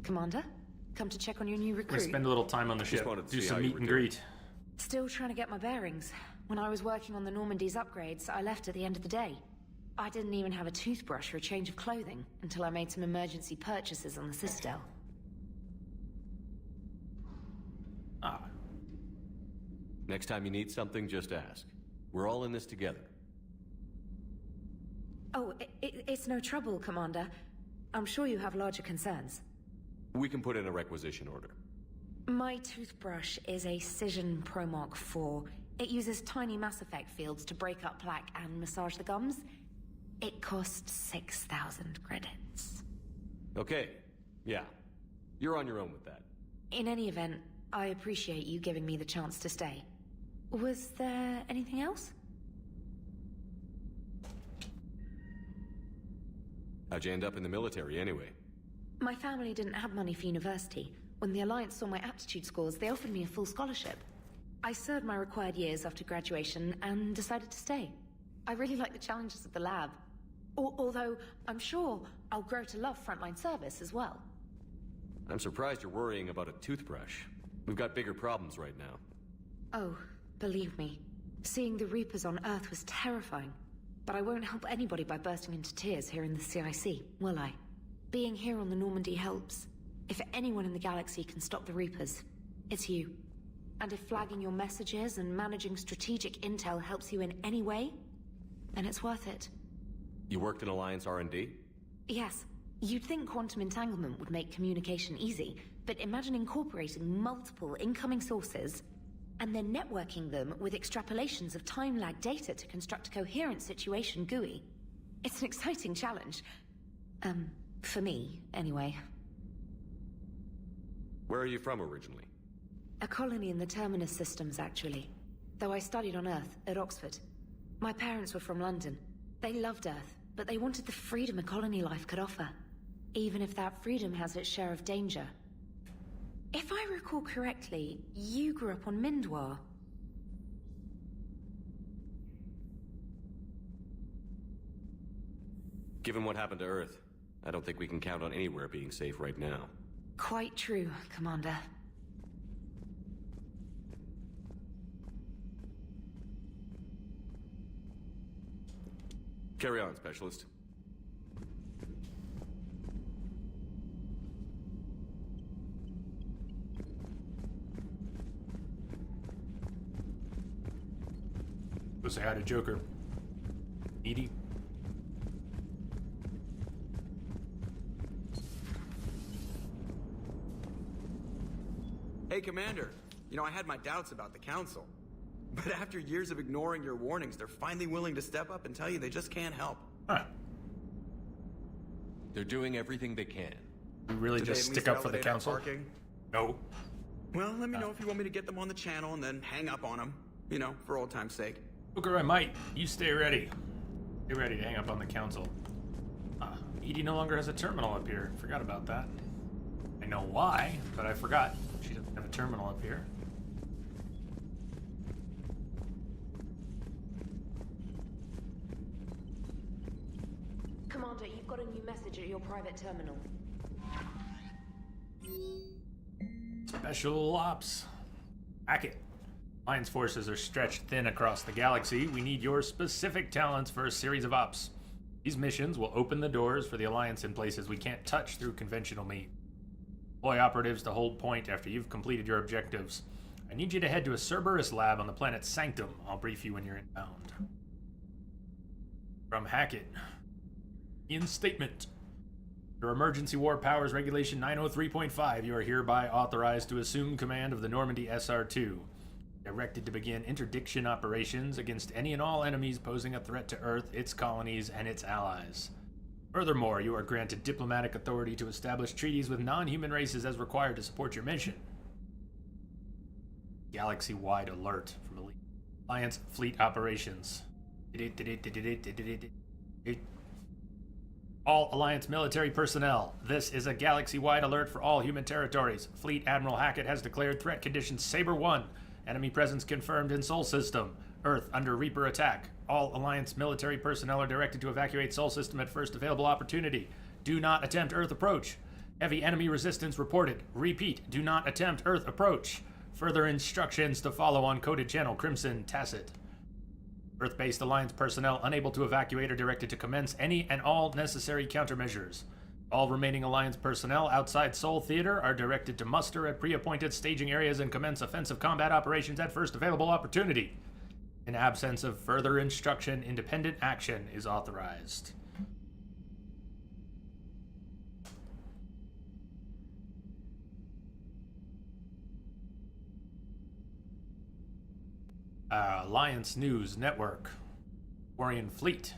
Commander, come to check on your new recruit. We're gonna spend a little time on the ship, do some meet and greet. Still trying to get my bearings. When I was working on the Normandy's upgrades, I left at the end of the day. I didn't even have a toothbrush or a change of clothing until I made some emergency purchases on the Citadel. Ah. Next time you need something, just ask. We're all in this together. Oh, it's no trouble, Commander. I'm sure you have larger concerns. We can put in a requisition order. My toothbrush is a Cision Pro Mark IV. It uses tiny Mass Effect fields to break up plaque and massage the gums. It costs 6,000 credits. Okay. Yeah. You're on your own with that. In any event, I appreciate you giving me the chance to stay. Was there anything else? How'd you end up in the military, anyway? My family didn't have money for university. When the Alliance saw my aptitude scores, they offered me a full scholarship. I served my required years after graduation and decided to stay. I really like the challenges of the lab. Although, I'm sure I'll grow to love frontline service as well. I'm surprised you're worrying about a toothbrush. We've got bigger problems right now. Oh, believe me. Seeing the Reapers on Earth was terrifying. But I won't help anybody by bursting into tears here in the CIC, will I? Being here on the Normandy helps. If anyone in the galaxy can stop the Reapers, it's you. And if flagging your messages and managing strategic intel helps you in any way, then it's worth it. You worked in Alliance R&D? Yes. You'd think quantum entanglement would make communication easy, but imagine incorporating multiple incoming sources and then networking them with extrapolations of time-lag data to construct a coherent situation GUI. It's an exciting challenge. For me, anyway. Where are you from originally? A colony in the Terminus systems, actually. Though I studied on Earth, at Oxford. My parents were from London. They loved Earth, but they wanted the freedom a colony life could offer. Even if that freedom has its share of danger. If I recall correctly, you grew up on Mindwar. Given what happened to Earth, I don't think we can count on anywhere being safe right now. Quite true, Commander. Carry on, Specialist. Go say hi to Joker. Edie. Hey, Commander. You know, I had my doubts about the Council. But after years of ignoring your warnings, they're finally willing to step up and tell you they just can't help. Huh. They're doing everything they can. You really Did just they at stick least up for the validate our Council? parking? No. Well, let me know if you want me to get them on the channel and then hang up on them. You know, for old time's sake. Joker, I might. You stay ready. Stay ready to hang up on the Council. Edie no longer has a terminal up here. Forgot about that. I know why, but I forgot. She doesn't have a terminal up here. Commander, you've got a new message at your private terminal. Special Ops. Hackett. Alliance forces are stretched thin across the galaxy. We need your specific talents for a series of ops. These missions will open the doors for the Alliance in places we can't touch through conventional means. Deploy operatives to hold point after you've completed your objectives. I need you to head to a Cerberus lab on the planet Sanctum. I'll brief you when you're inbound. From Hackett. In statement. Under Emergency War Powers Regulation 903.5, you are hereby authorized to assume command of the Normandy SR-2. Directed to begin interdiction operations against any and all enemies posing a threat to Earth, its colonies, and its allies. Furthermore, you are granted diplomatic authority to establish treaties with non-human races as required to support your mission. Galaxy-wide alert from Elite Alliance Fleet Operations. All Alliance military personnel. This is a galaxy-wide alert for all human territories. Fleet Admiral Hackett has declared threat conditions Saber 1. Enemy presence confirmed in Sol System. Earth under Reaper attack. All Alliance military personnel are directed to evacuate Sol System at first available opportunity. Do not attempt Earth approach. Heavy enemy resistance reported. Repeat, do not attempt Earth approach. Further instructions to follow on coded channel Crimson Tacit. Earth-based Alliance personnel unable to evacuate are directed to commence any and all necessary countermeasures. All remaining Alliance personnel outside Sol Theater are directed to muster at pre-appointed staging areas and commence offensive combat operations at first available opportunity. In absence of further instruction, independent action is authorized. Alliance News Network. Quarian Fleet.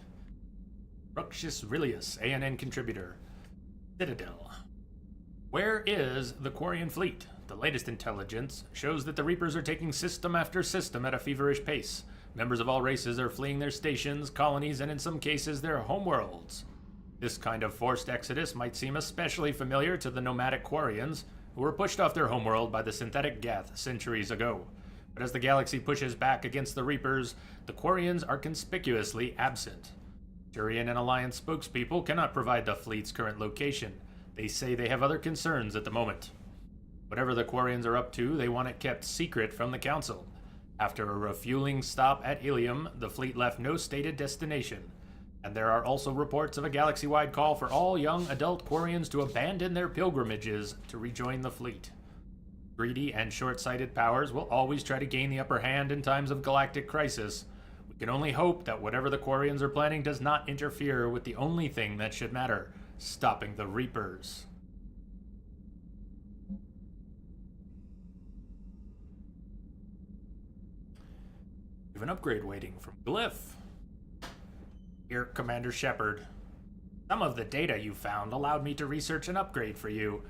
Ruxius Aurelius, ANN contributor. Citadel. Where is the Quarian Fleet? the latest intelligence shows that the Reapers are taking system after system at a feverish pace. Members of all races are fleeing their stations, colonies, and in some cases their homeworlds. This kind of forced exodus might seem especially familiar to the nomadic Quarians, who were pushed off their homeworld by the synthetic Geth centuries ago. But as the galaxy pushes back against the Reapers, the Quarians are conspicuously absent. Turian and Alliance spokespeople cannot provide the fleet's current location. They say they have other concerns at the moment. Whatever the Quarians are up to, they want it kept secret from the Council. After a refueling stop at Ilium, the fleet left no stated destination. And there are also reports of a galaxy-wide call for all young adult Quarians to abandon their pilgrimages to rejoin the fleet. Greedy and short-sighted powers will always try to gain the upper hand in times of galactic crisis. We can only hope that whatever the Quarians are planning does not interfere with the only thing that should matter, stopping the Reapers. We have an upgrade waiting from Glyph. Here, Commander Shepard. Some of the data you found allowed me to research an upgrade for you.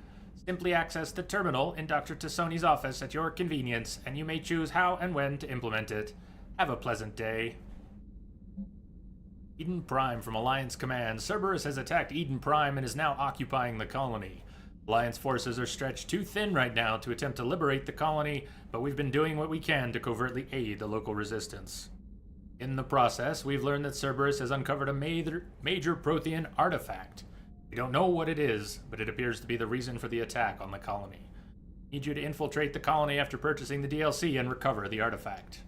Simply access the terminal in Dr. Tassoni's office at your convenience, and you may choose how and when to implement it. Have a pleasant day. Eden Prime from Alliance Command. Cerberus has attacked Eden Prime and is now occupying the colony. Alliance forces are stretched too thin right now to attempt to liberate the colony, but we've been doing what we can to covertly aid the local resistance. In the process, we've learned that Cerberus has uncovered a major Prothean artifact. We don't know what it is, but it appears to be the reason for the attack on the colony. I need you to infiltrate the colony after purchasing the DLC and recover the artifact.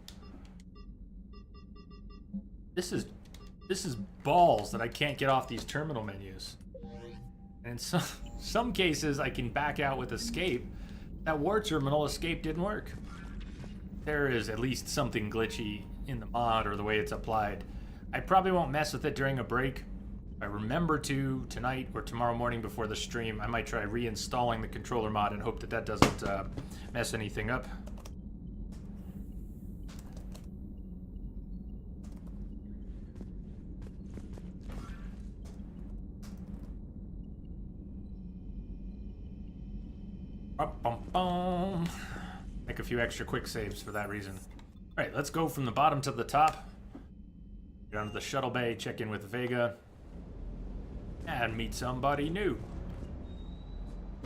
This is balls that I can't get off these terminal menus. And in some cases, I can back out with escape. That war terminal escape didn't work. There is at least something glitchy in the mod or the way it's applied. I probably won't mess with it during a break. If I remember to tonight or tomorrow morning before the stream, I might try reinstalling the controller mod and hope that that doesn't mess anything up. Make a few extra quick saves for that reason. Alright, let's go from the bottom to the top. Get onto the shuttle bay, check in with Vega, and meet somebody new.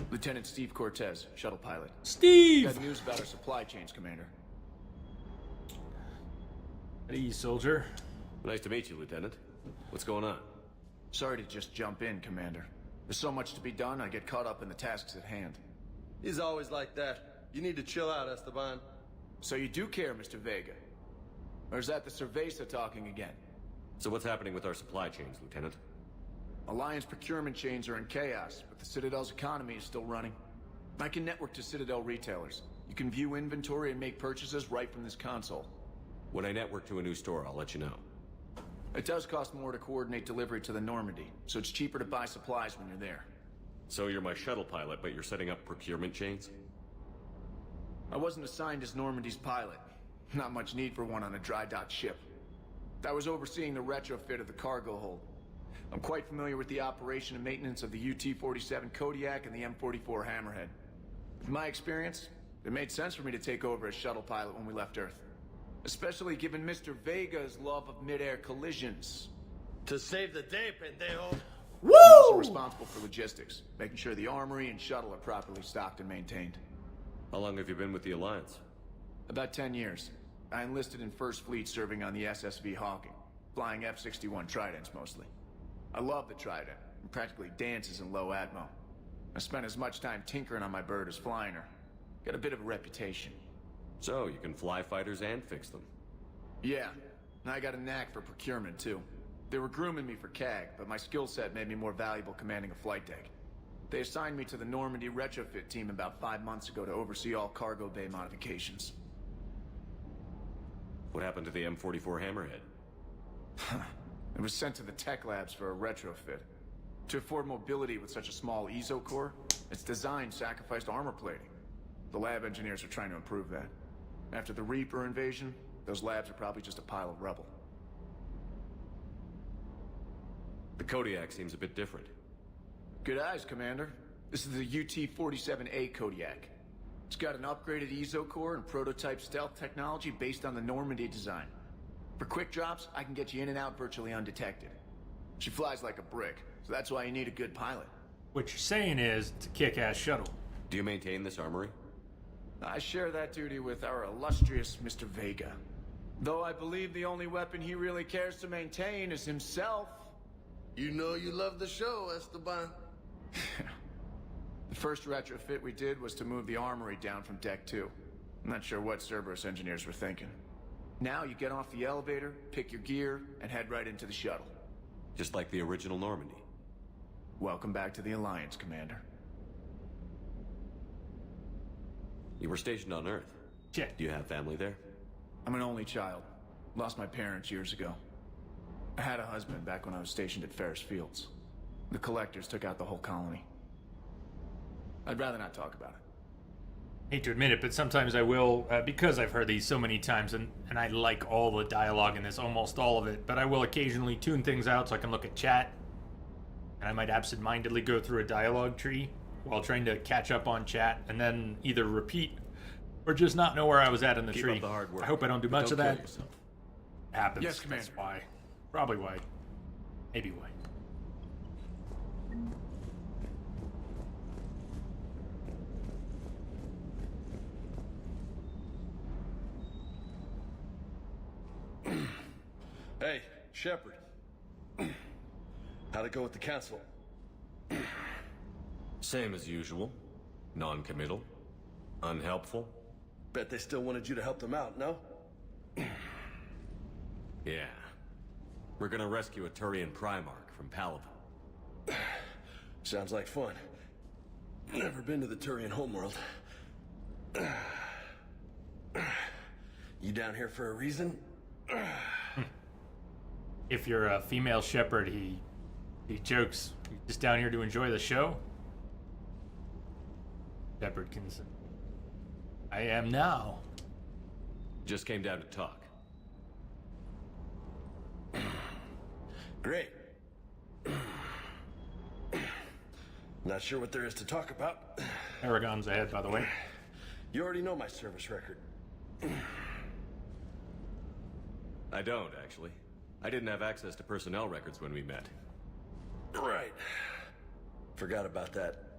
Lieutenant Steve Cortez, shuttle pilot. Steve! Got news about our supply chains, Commander. Hey, soldier. Nice to meet you, Lieutenant. What's going on? Sorry to just jump in, Commander. There's so much to be done, I get caught up in the tasks at hand. He's always like that. You need to chill out, Esteban. So you do care, Mr. Vega? Or is that the Cerveza talking again? So what's happening with our supply chains, Lieutenant? Alliance procurement chains are in chaos, but the Citadel's economy is still running. I can network to Citadel retailers. You can view inventory and make purchases right from this console. When I network to a new store, I'll let you know. It does cost more to coordinate delivery to the Normandy, so it's cheaper to buy supplies when you're there. So you're my shuttle pilot, but you're setting up procurement chains? I wasn't assigned as Normandy's pilot. Not much need for one on a dry dock ship. I was overseeing the retrofit of the cargo hold. I'm quite familiar with the operation and maintenance of the UT-47 Kodiak and the M44 Hammerhead. With my experience, it made sense for me to take over as shuttle pilot when we left Earth. Especially given Mr. Vega's love of mid-air collisions. To save the day, pendejo. Woo! I'm also responsible for logistics, making sure the armory and shuttle are properly stocked and maintained. How long have you been with the Alliance? About 10 years. I enlisted in First Fleet serving on the SSV Hawking, flying F-61 Tridents mostly. I love the Trident, and practically dances in low atmo. I spent as much time tinkering on my bird as flying her. Got a bit of a reputation. So, you can fly fighters and fix them? Yeah, and I got a knack for procurement too. They were grooming me for CAG, but my skill set made me more valuable commanding a flight deck. They assigned me to the Normandy retrofit team about 5 months ago to oversee all cargo bay modifications. What happened to the M44 Hammerhead? It was sent to the tech labs for a retrofit. To afford mobility with such a small ESO core, its design sacrificed armor plating. The lab engineers are trying to improve that. After the Reaper invasion, those labs are probably just a pile of rubble. The Kodiak seems a bit different. Good eyes, Commander. This is the UT-47A Kodiak. It's got an upgraded EZO core and prototype stealth technology based on the Normandy design. For quick drops, I can get you in and out virtually undetected. She flies like a brick, so that's why you need a good pilot. What you're saying is, it's a kick-ass shuttle. Do you maintain this armory? I share that duty with our illustrious Mr. Vega. Though I believe the only weapon he really cares to maintain is himself. You know you love the show, Esteban. The first retrofit we did was to move the armory down from Deck 2. I'm not sure what Cerberus engineers were thinking. Now you get off the elevator, pick your gear, and head right into the shuttle. Just like the original Normandy. Welcome back to the Alliance, Commander. You were stationed on Earth. Yeah. Do you have family there? I'm an only child. Lost my parents years ago. I had a husband back when I was stationed at Ferris Fields. The Collectors took out the whole colony. I'd rather not talk about it. Hate to admit it, but sometimes I will, because I've heard these so many times, and I like all the dialogue in this, almost all of it, but I will occasionally tune things out so I can look at chat, and I might absentmindedly go through a dialogue tree while trying to catch up on chat, and then either repeat or just not know where I was at in the Keep tree. up the hard work. I hope I don't do much of Don't that. kill yourself. Happens. Yes, Commander. That's why. Probably why. Maybe why. Hey, Shepard. How'd it go with the council? Same as usual. Non-committal. Unhelpful. Bet they still wanted you to help them out, no? Yeah. We're gonna rescue a Turian Primarch from Palaven. Sounds like fun. Never been to the Turian homeworld. You down here for a reason? If you're a female shepherd, he jokes, "You're just down here to enjoy the show?" Shepherd can say, "I am now." Just came down to talk. Great. Not sure what there is to talk about. Aragon's ahead, by the way. You already know my service record. I don't, actually. I didn't have access to personnel records when we met. Right. Forgot about that.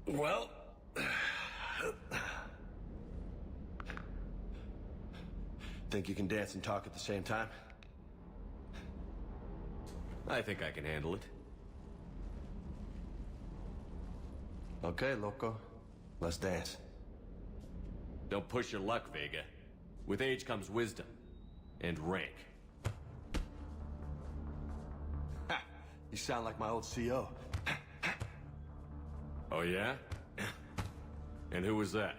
Well... Think you can dance and talk at the same time? I think I can handle it. Okay, loco. Let's dance. Don't push your luck, Vega. With age comes wisdom. And rank. Ha! You sound like my old CO. Oh yeah? And who was that?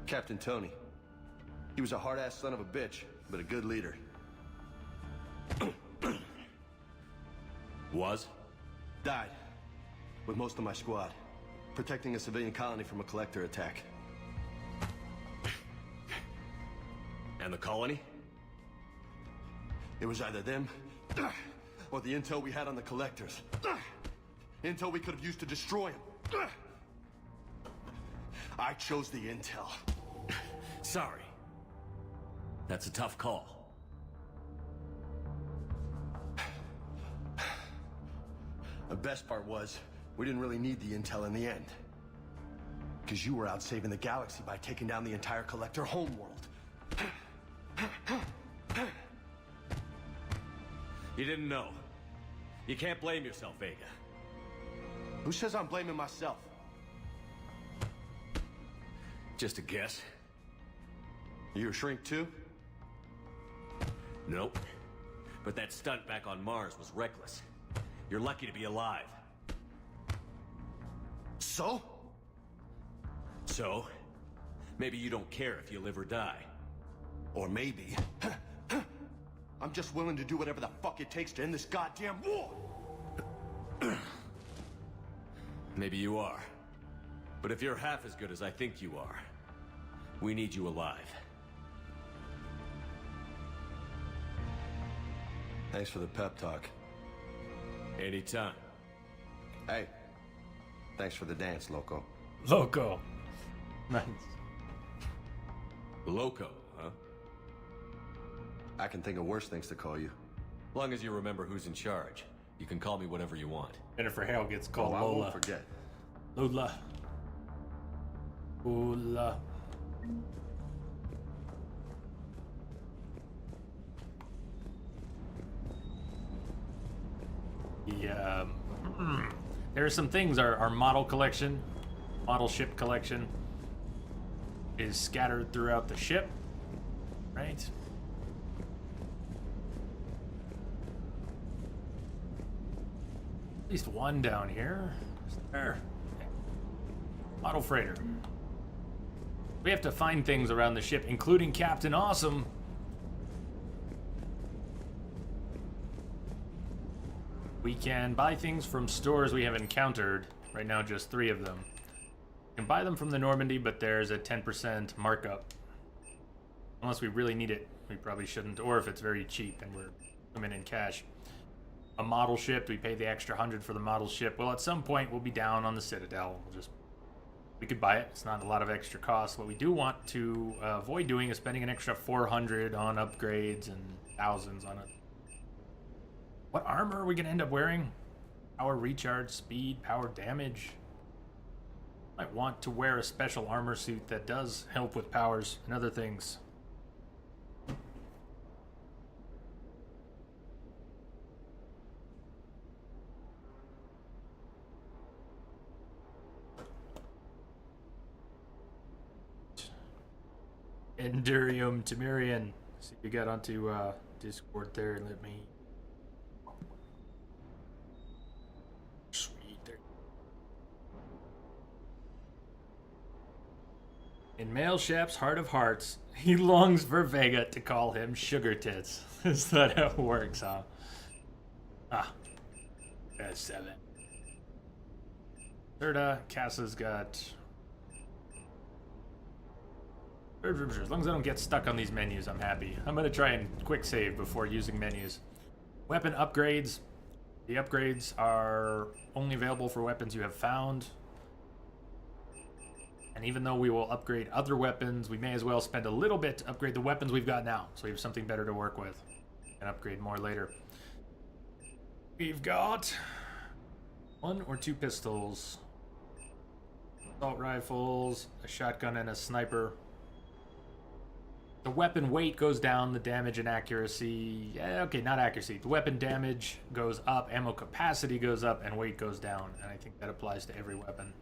Captain Tony. He was a hard-ass son of a bitch, but a good leader. Was? Died. With most of my squad. Protecting a civilian colony from a collector attack. And the colony? It was either them, or the intel we had on the collectors. Intel we could have used to destroy them. I chose the intel. Sorry. That's a tough call. The best part was, we didn't really need the intel in the end. Because you were out saving the galaxy by taking down the entire collector homeworld. You didn't know. You can't blame yourself, Vega. Who says I'm blaming myself? Just a guess. You a shrink too? Nope. But that stunt back on Mars was reckless. You're lucky to be alive. So? So? Maybe you don't care if you live or die. Or maybe... I'm just willing to do whatever the fuck it takes to end this goddamn war! Maybe you are. But if you're half as good as I think you are, we need you alive. Thanks for the pep talk. Anytime. Hey, thanks for the dance, loco. Loco. Nice. Loco, huh? I can think of worse things to call you. Long as you remember who's in charge, you can call me whatever you want. Jennifer Hale gets called I Lola. won't forget. Lola. Lola. Yeah. There are some things. Our model collection, model ship collection, is scattered throughout the ship, right? At least one down here. Is there? Model freighter. We have to find things around the ship, including Captain Awesome. We can buy things from stores we have encountered. Right now, just 3 of them. We can buy them from the Normandy, but there's a 10% markup. Unless we really need it, we probably shouldn't. Or if it's very cheap and we're coming in cash. A model ship, we pay the extra 100 for the model ship. Well, at some point, we'll be down on the Citadel. We could buy it. It's not a lot of extra cost. What we do want to avoid doing is spending an extra 400 on upgrades and thousands on it. What armor are we going to end up wearing? Power recharge, speed, power damage. Might want to wear a special armor suit that does help with powers and other things. Endurium Temerian. See, you got onto Discord there and let me. Sweet. There. In Male Shep's heart of hearts, he longs for Vega to call him Sugar Tits. Is that how it works, huh? Ah. That's 7. Serta, Cassa's got. As long as I don't get stuck on these menus, I'm happy. I'm gonna try and quick save before using menus. Weapon upgrades. The upgrades are only available for weapons you have found. And even though we will upgrade other weapons, we may as well spend a little bit to upgrade the weapons we've got now, so we have something better to work with. And upgrade more later. We've got 1 or 2 pistols, assault rifles, a shotgun, and a sniper. The weapon weight goes down, the damage and accuracy... Yeah, okay, not accuracy. The weapon damage goes up, ammo capacity goes up, and weight goes down. And I think that applies to every weapon.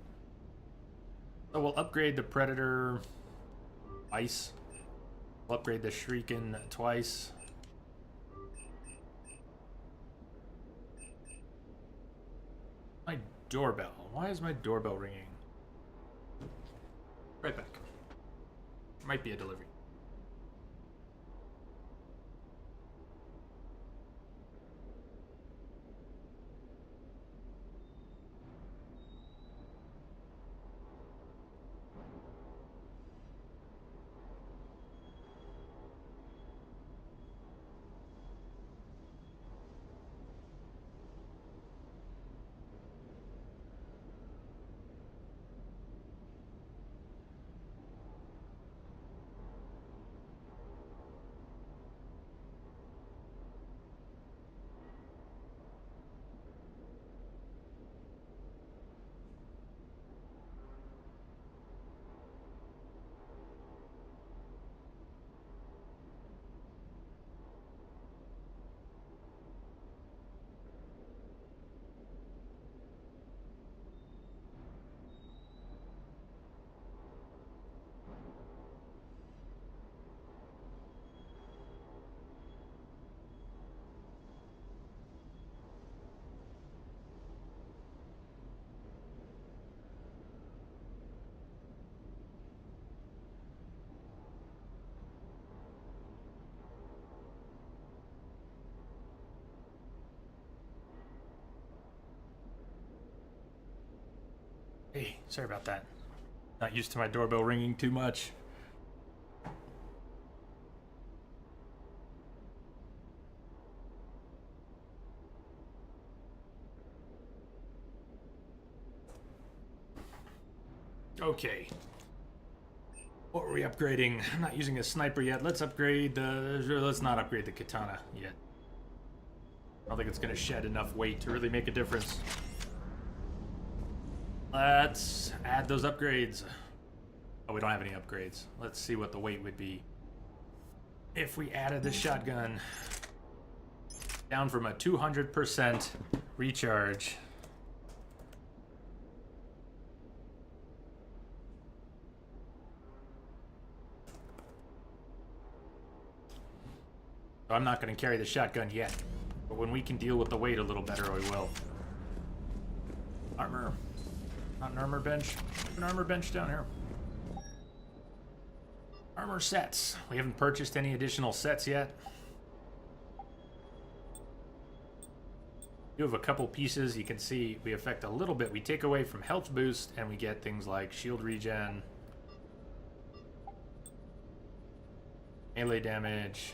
So we'll upgrade the Predator twice. We'll upgrade the Shriekin twice. My doorbell. Why is my doorbell ringing? Right back. Might be a delivery. Hey, sorry about that. Not used to my doorbell ringing too much. Okay. What were we upgrading? I'm not using a sniper yet. Let's upgrade the... Let's not upgrade the katana yet. I don't think it's going to shed enough weight to really make a difference. Let's add those upgrades. Oh, we don't have any upgrades. Let's see what the weight would be if we added the shotgun. Down from a 200% recharge. So I'm not going to carry the shotgun yet, but when we can deal with the weight a little better, we will. Armor. Not an armor bench. An armor bench down here. Armor sets. We haven't purchased any additional sets yet. You have a couple pieces. You can see we affect a little bit. We take away from health boost, and we get things like shield regen, melee damage.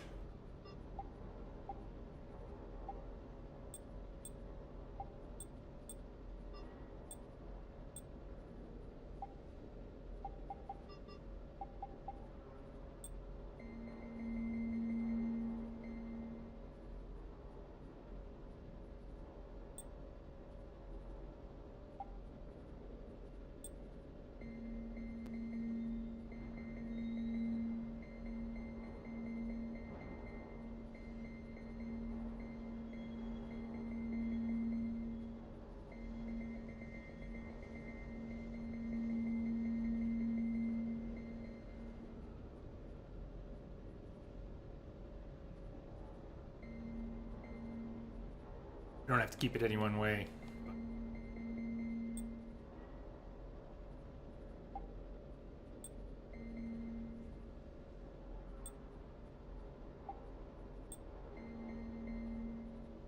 You don't have to keep it any one way.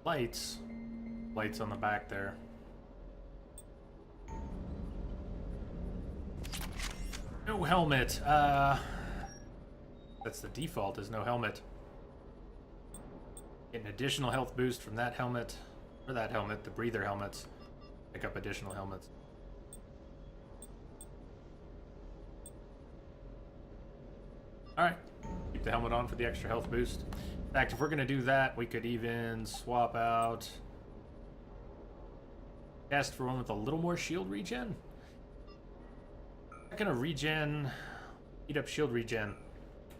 Lights. Lights on the back there. No helmet. That's the default, is no helmet. Get an additional health boost from that helmet. For that helmet, the breather helmets. Pick up additional helmets. Alright. Keep the helmet on for the extra health boost. In fact, if we're going to do that, we could even swap out... Cast for one with a little more shield regen. I'm going to regen... Eat up shield regen.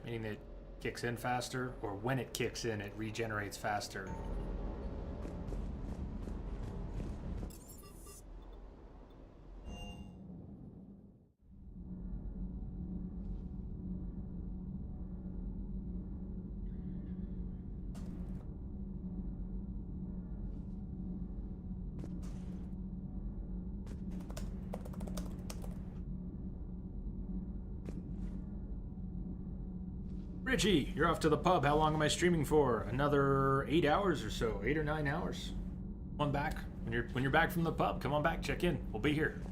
Meaning it kicks in faster, or when it kicks in, it regenerates faster. Richie, you're off to the pub. How long am I streaming for? Another 8 hours or so, 8 or 9 hours. Come on back. When you're back from the pub, come on back, check in. We'll be here.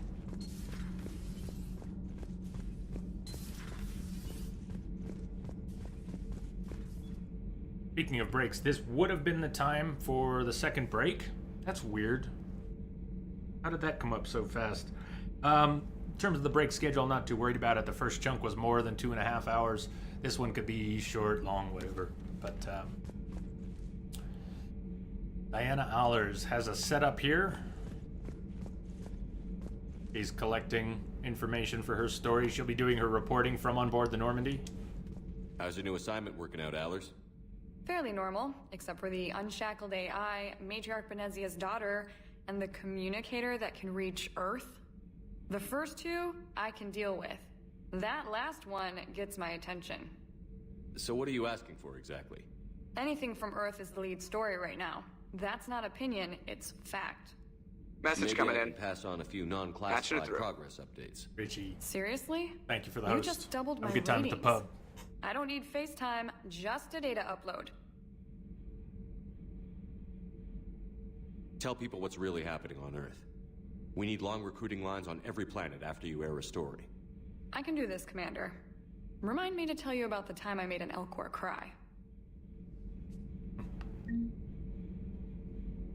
Speaking of breaks, this would have been the time for the second break. That's weird. How did that come up so fast? In terms of the break schedule, I'm not too worried about it. The first chunk was more than 2.5 hours. This one could be short, long, whatever. But Diana Allers has a setup here. She's collecting information for her story. She'll be doing her reporting from on board the Normandy. How's your new assignment working out, Allers? Fairly normal, except for the unshackled AI, Matriarch Benezia's daughter, and the communicator that can reach Earth. The first two, I can deal with. That last one gets my attention. So what are you asking for exactly? Anything from Earth is the lead story right now. That's not opinion, it's fact. Message coming in. Pass on a few non-classified progress updates. Richie. Seriously? Thank you for the host. You just doubled my Have a good time ratings. at the pub. I don't need FaceTime, just a data upload. Tell people what's really happening on Earth. We need long recruiting lines on every planet after you air a story. I can do this, Commander. Remind me to tell you about the time I made an Elcor cry.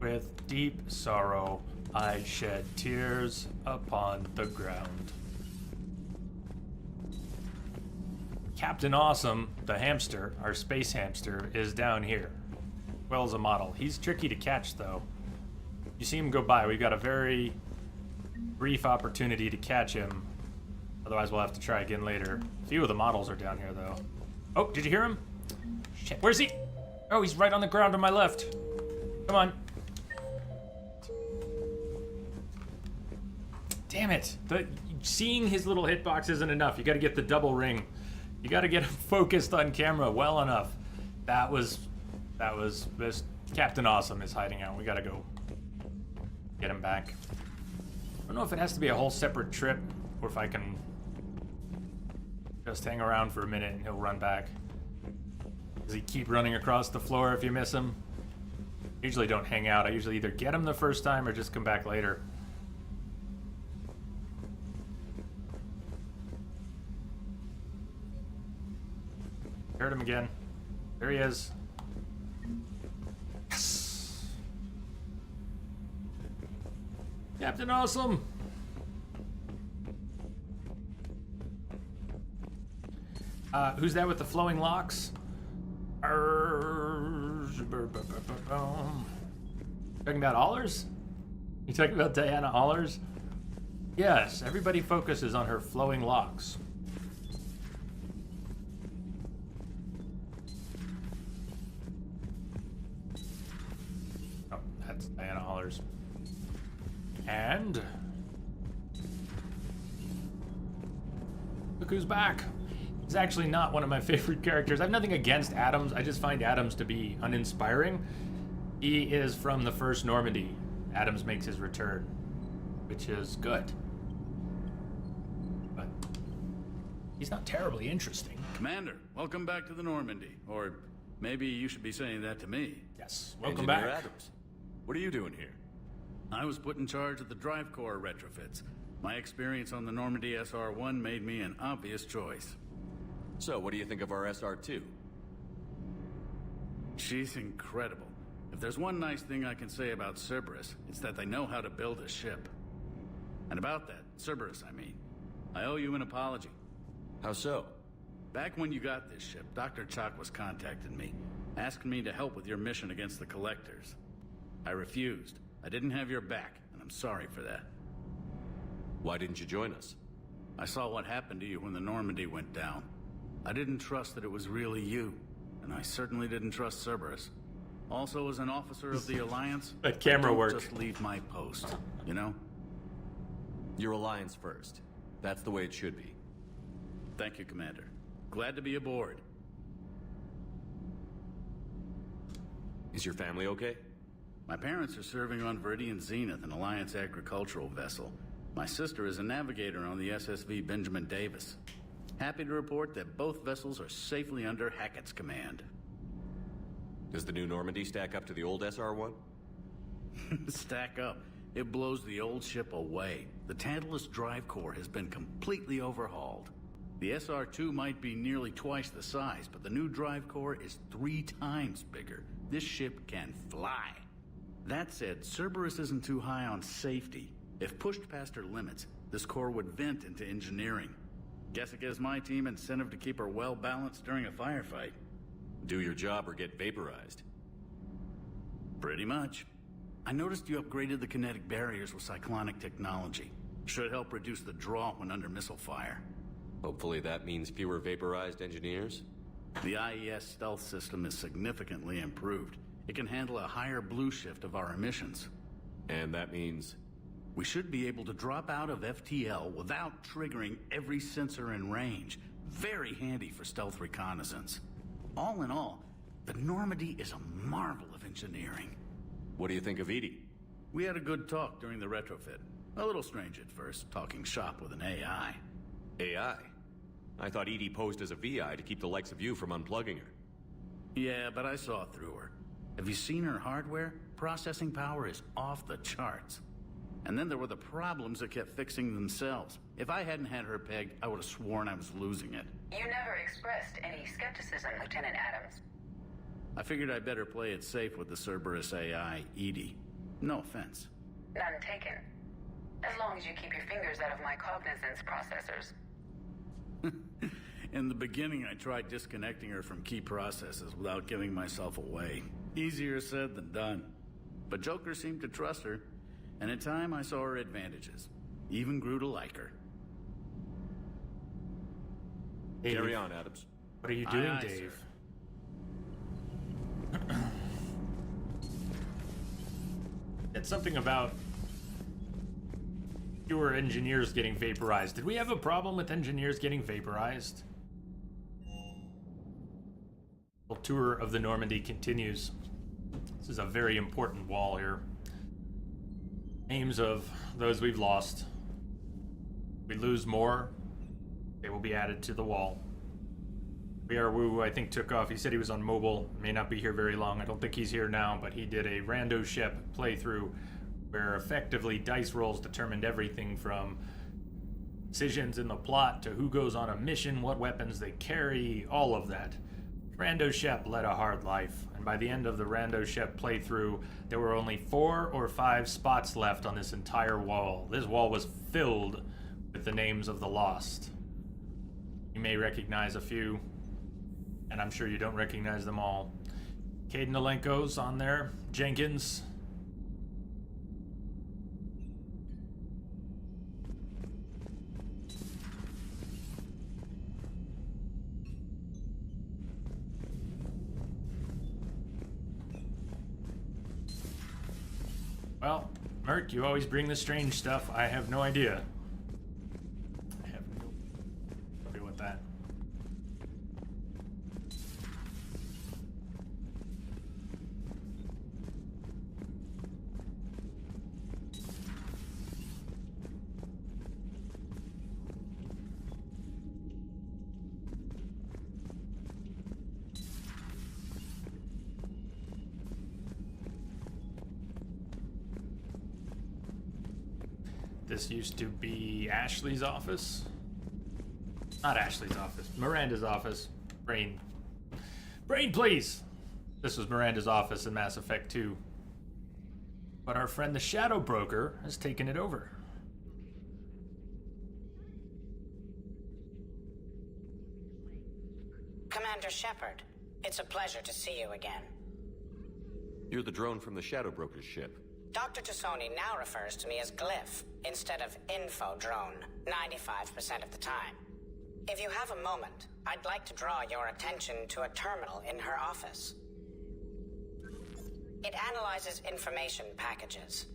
With deep sorrow, I shed tears upon the ground. Captain Awesome, the hamster, our space hamster, is down here. Well as a model. He's tricky to catch, though. You see him go by. We've got a very brief opportunity to catch him. Otherwise, we'll have to try again later. A few of the models are down here, though. Oh, did you hear him? Shit, where's he? Oh, he's right on the ground on my left. Come on. Damn it. Seeing his little hitbox isn't enough. You gotta get the double ring. You gotta get him focused on camera well enough. That was this Captain Awesome is hiding out. We gotta go get him back. I don't know if it has to be a whole separate trip or if I can just hang around for a minute and he'll run back. Does he keep running across the floor if you miss him? Usually don't hang out. I usually either get him the first time or just come back later. Heard him again. There he is. Yes! Captain Awesome! Who's that with the flowing locks? Talking about Allers? You talking about Diana Allers? Yes, everybody focuses on her flowing locks. Oh, that's Diana Allers. And look who's back. He's actually not one of my favorite characters. I have nothing against Adams. I just find Adams to be uninspiring. He is from the first Normandy. Adams makes his return, which is good. But he's not terribly interesting. Commander, welcome back to the Normandy. Or maybe you should be saying that to me. Yes, welcome Engineer back. Adams. What are you doing here? I was put in charge of the drive core retrofits. My experience on the Normandy SR-1 made me an obvious choice. So, what do you think of our SR-2? She's incredible. If there's one nice thing I can say about Cerberus, it's that they know how to build a ship. And about that, Cerberus, I mean, I owe you an apology. How so? Back when you got this ship, Dr. Chalk was contacting me, asking me to help with your mission against the Collectors. I refused. I didn't have your back, and I'm sorry for that. Why didn't you join us? I saw what happened to you when the Normandy went down. I didn't trust that it was really you, and I certainly didn't trust Cerberus. Also, as an officer of the Alliance, that camera work. Just leave my post, you know? Your Alliance first. That's the way it should be. Thank you, Commander. Glad to be aboard. Is your family okay? My parents are serving on Viridian Zenith, an Alliance agricultural vessel. My sister is a navigator on the SSV Benjamin Davis. Happy to report that both vessels are safely under Hackett's command. Does the new Normandy stack up to the old SR-1? Stack up. It blows the old ship away. The Tantalus drive core has been completely overhauled. The SR-2 might be nearly twice the size, but the new drive core is 3 times bigger. This ship can fly. That said, Cerberus isn't too high on safety. If pushed past her limits, this core would vent into engineering. Guess it gives my team incentive to keep her well balanced during a firefight. Do your job or get vaporized. Pretty much. I noticed you upgraded the kinetic barriers with cyclonic technology. Should help reduce the draw when under missile fire. Hopefully that means fewer vaporized engineers? The IES stealth system is significantly improved. It can handle a higher blue shift of our emissions. And that means? We should be able to drop out of FTL without triggering every sensor in range. Very handy for stealth reconnaissance. All in all, the Normandy is a marvel of engineering. What do you think of Edie? We had a good talk during the retrofit. A little strange at first, talking shop with an AI. AI? I thought Edie posed as a VI to keep the likes of you from unplugging her. Yeah, but I saw through her. Have you seen her hardware? Processing power is off the charts. And then there were the problems that kept fixing themselves. If I hadn't had her pegged, I would have sworn I was losing it. You never expressed any skepticism, Lieutenant Adams. I figured I'd better play it safe with the Cerberus AI, Edie. No offense. None taken. As long as you keep your fingers out of my cognizance processors. In the beginning, I tried disconnecting her from key processes without giving myself away. Easier said than done. But Joker seemed to trust her, and in time I saw her advantages. Even grew to like her. Dave. Carry on, Adams. What are you doing, Aye, aye, Dave? It's something about fewer engineers getting vaporized. Did we have a problem with engineers getting vaporized? The tour of the Normandy continues. This is a very important wall here. Names of those we've lost. We lose more, they will be added to the wall. Wu, I think, took off. He said he was on mobile. May not be here very long. I don't think he's here now, but he did a rando ship playthrough where effectively dice rolls determined everything from decisions in the plot to who goes on a mission, what weapons they carry, all of that. Rando Shep led a hard life, and by the end of the Rando Shep playthrough, there were only 4 or 5 spots left on this entire wall. This wall was filled with the names of the lost. You may recognize a few, and I'm sure you don't recognize them all. Caden Alenko's on there. Jenkins. Well, Merc, you always bring the strange stuff. I have no idea. I have no idea what that. This used to be Ashley's office. Not Ashley's office. Miranda's office. Brain, please! This was Miranda's office in Mass Effect 2. But our friend the Shadow Broker has taken it over. Commander Shepard, it's a pleasure to see you again. You're the drone from the Shadow Broker's ship. Dr. Tassoni now refers to me as Glyph instead of Info Drone 95% of the time. If you have a moment, I'd like to draw your attention to a terminal in her office. It analyzes information packages.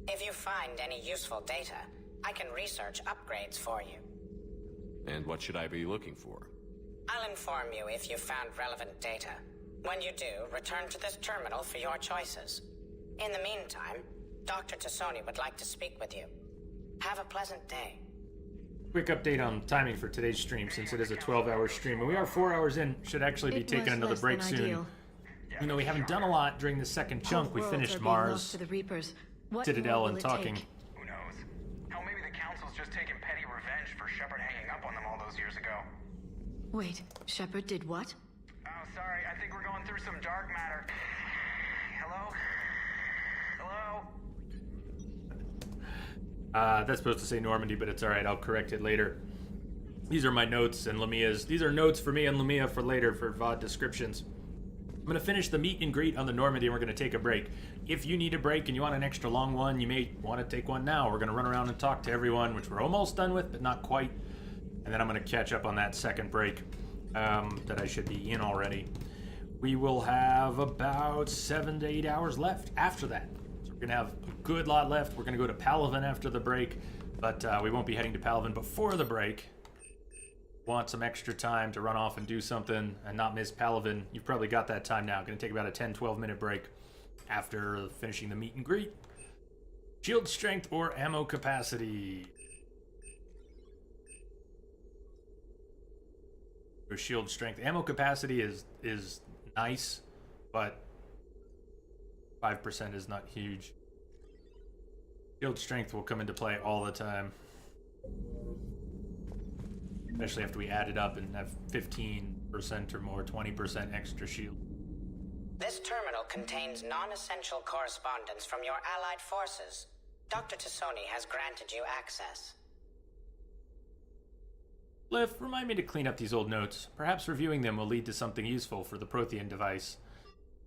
If you find any useful data, I can research upgrades for you. And what should I be looking for? I'll inform you if you've found relevant data. When you do, return to this terminal for your choices. In the meantime, Dr. Tassoni would like to speak with you. Have a pleasant day. Quick update on timing for today's stream, since it is a 12-hour stream. And we are 4 hours in. Should actually be taking another break soon. You know, we haven't done a lot during the second chunk. We finished Mars, to the Reapers. What Citadel, and talking. Who knows? Hell, maybe the Council's just taking petty revenge for Shepard hanging up on them all those years ago. Wait, Shepard did what? Oh, sorry. I think we're going through some dark matter. Hello? Hello? That's supposed to say Normandy, but it's alright. I'll correct it later. These are my notes and Lamia's. These are notes for me and Lamia for later for VOD descriptions. I'm going to finish the meet and greet on the Normandy and we're going to take a break. If you need a break and you want an extra long one, you may want to take one now. We're going to run around and talk to everyone, which we're almost done with, but not quite. And then I'm going to catch up on that second break that I should be in already. We will have about 7 to 8 hours left after that. So we're going to have a good lot left. We're going to go to Palaven after the break, but we won't be heading to Palaven before the break. Want some extra time to run off and do something and not miss Palaven, you've probably got that time now. Going to take about a 10-12 minute break after finishing the meet and greet. Shield strength or ammo capacity. For shield strength, ammo capacity is nice, but 5% is not huge. Shield strength will come into play all the time. Especially after we add it up and have 15% or more, 20% extra shield. This terminal contains non-essential correspondence from your allied forces. Dr. Tassoni has granted you access. Cliff, remind me to clean up these old notes. Perhaps reviewing them will lead to something useful for the Prothean device.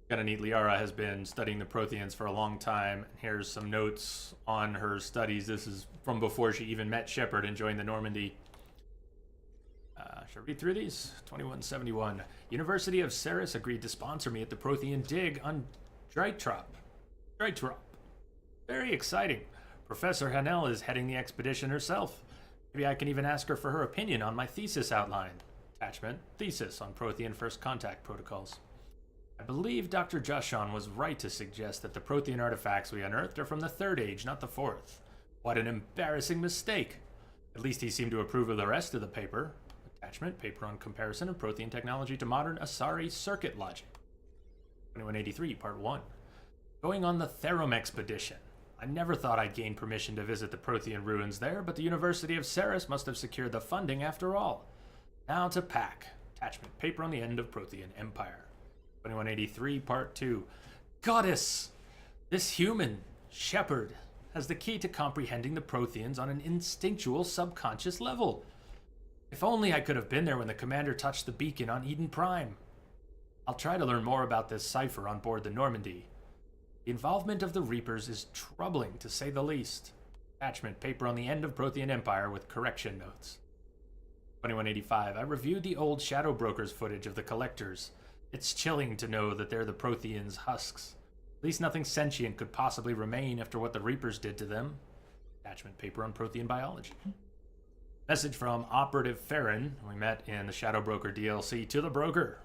Kinda neat, Liara has been studying the Protheans for a long time. Here's some notes on her studies. This is from before she even met Shepard and joined the Normandy. Should I read through these? 2171. University of Ceres agreed to sponsor me at the Prothean dig on Drytrop. Very exciting. Professor Hanel is heading the expedition herself. Maybe I can even ask her for her opinion on my thesis outline. Attachment, thesis on Prothean first contact protocols. I believe Dr. Joshon was right to suggest that the Prothean artifacts we unearthed are from the Third Age, not the Fourth. What an embarrassing mistake. At least he seemed to approve of the rest of the paper. Attachment, paper on comparison of Prothean technology to modern Asari circuit logic. 2183, Part 1. Going on the Therum expedition. I never thought I'd gain permission to visit the Prothean ruins there, but the University of Ceres must have secured the funding after all. Now to pack. Attachment, paper on the end of Prothean Empire. 2183, Part 2. Goddess! This human, Shepard, has the key to comprehending the Protheans on an instinctual subconscious level. If only I could have been there when the commander touched the beacon on Eden Prime. I'll try to learn more about this cipher on board the Normandy. The involvement of the Reapers is troubling, to say the least. Attachment, paper on the end of Prothean Empire with correction notes. 2185. I reviewed the old Shadow Brokers footage of the Collectors. It's chilling to know that they're the Protheans' husks. At least nothing sentient could possibly remain after what the Reapers did to them. Attachment, paper on Prothean biology. Message from Operative Farron, we met in the Shadow Broker DLC, to the broker.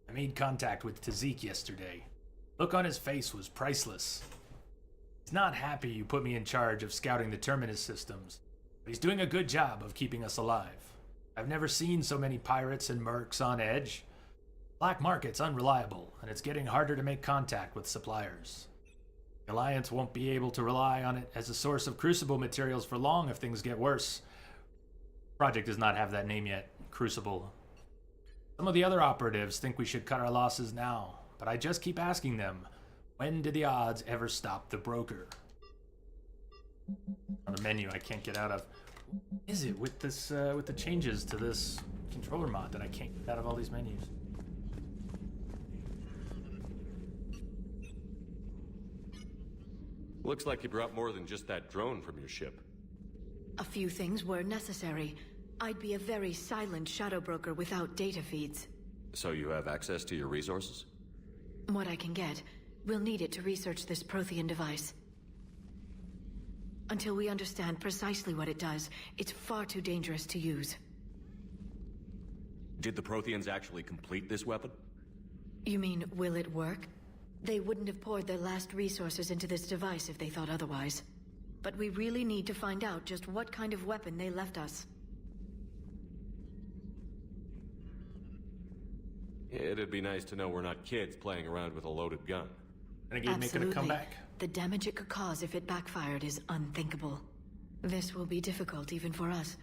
I made contact with Tazik yesterday. Look on his face was priceless. He's not happy you put me in charge of scouting the Terminus systems, but he's doing a good job of keeping us alive. I've never seen so many pirates and mercs on edge. Black market's unreliable, and it's getting harder to make contact with suppliers. The Alliance won't be able to rely on it as a source of Crucible materials for long if things get worse. Project does not have that name yet, Crucible. Some of the other operatives think we should cut our losses now, but I just keep asking them, when did the odds ever stop the broker? Another menu I can't get out of. What is it with this, with the changes to this controller mod that I can't get out of all these menus? Looks like you brought more than just that drone from your ship. A few things were necessary. I'd be a very silent shadow broker without data feeds. So you have access to your resources? What I can get. We'll need it to research this Prothean device. Until we understand precisely what it does, it's far too dangerous to use. Did the Protheans actually complete this weapon? You mean, will it work? They wouldn't have poured their last resources into this device if they thought otherwise. But we really need to find out just what kind of weapon they left us. It'd be nice to know we're not kids playing around with a loaded gun. Absolutely. The damage it could cause if it backfired is unthinkable. This will be difficult even for us.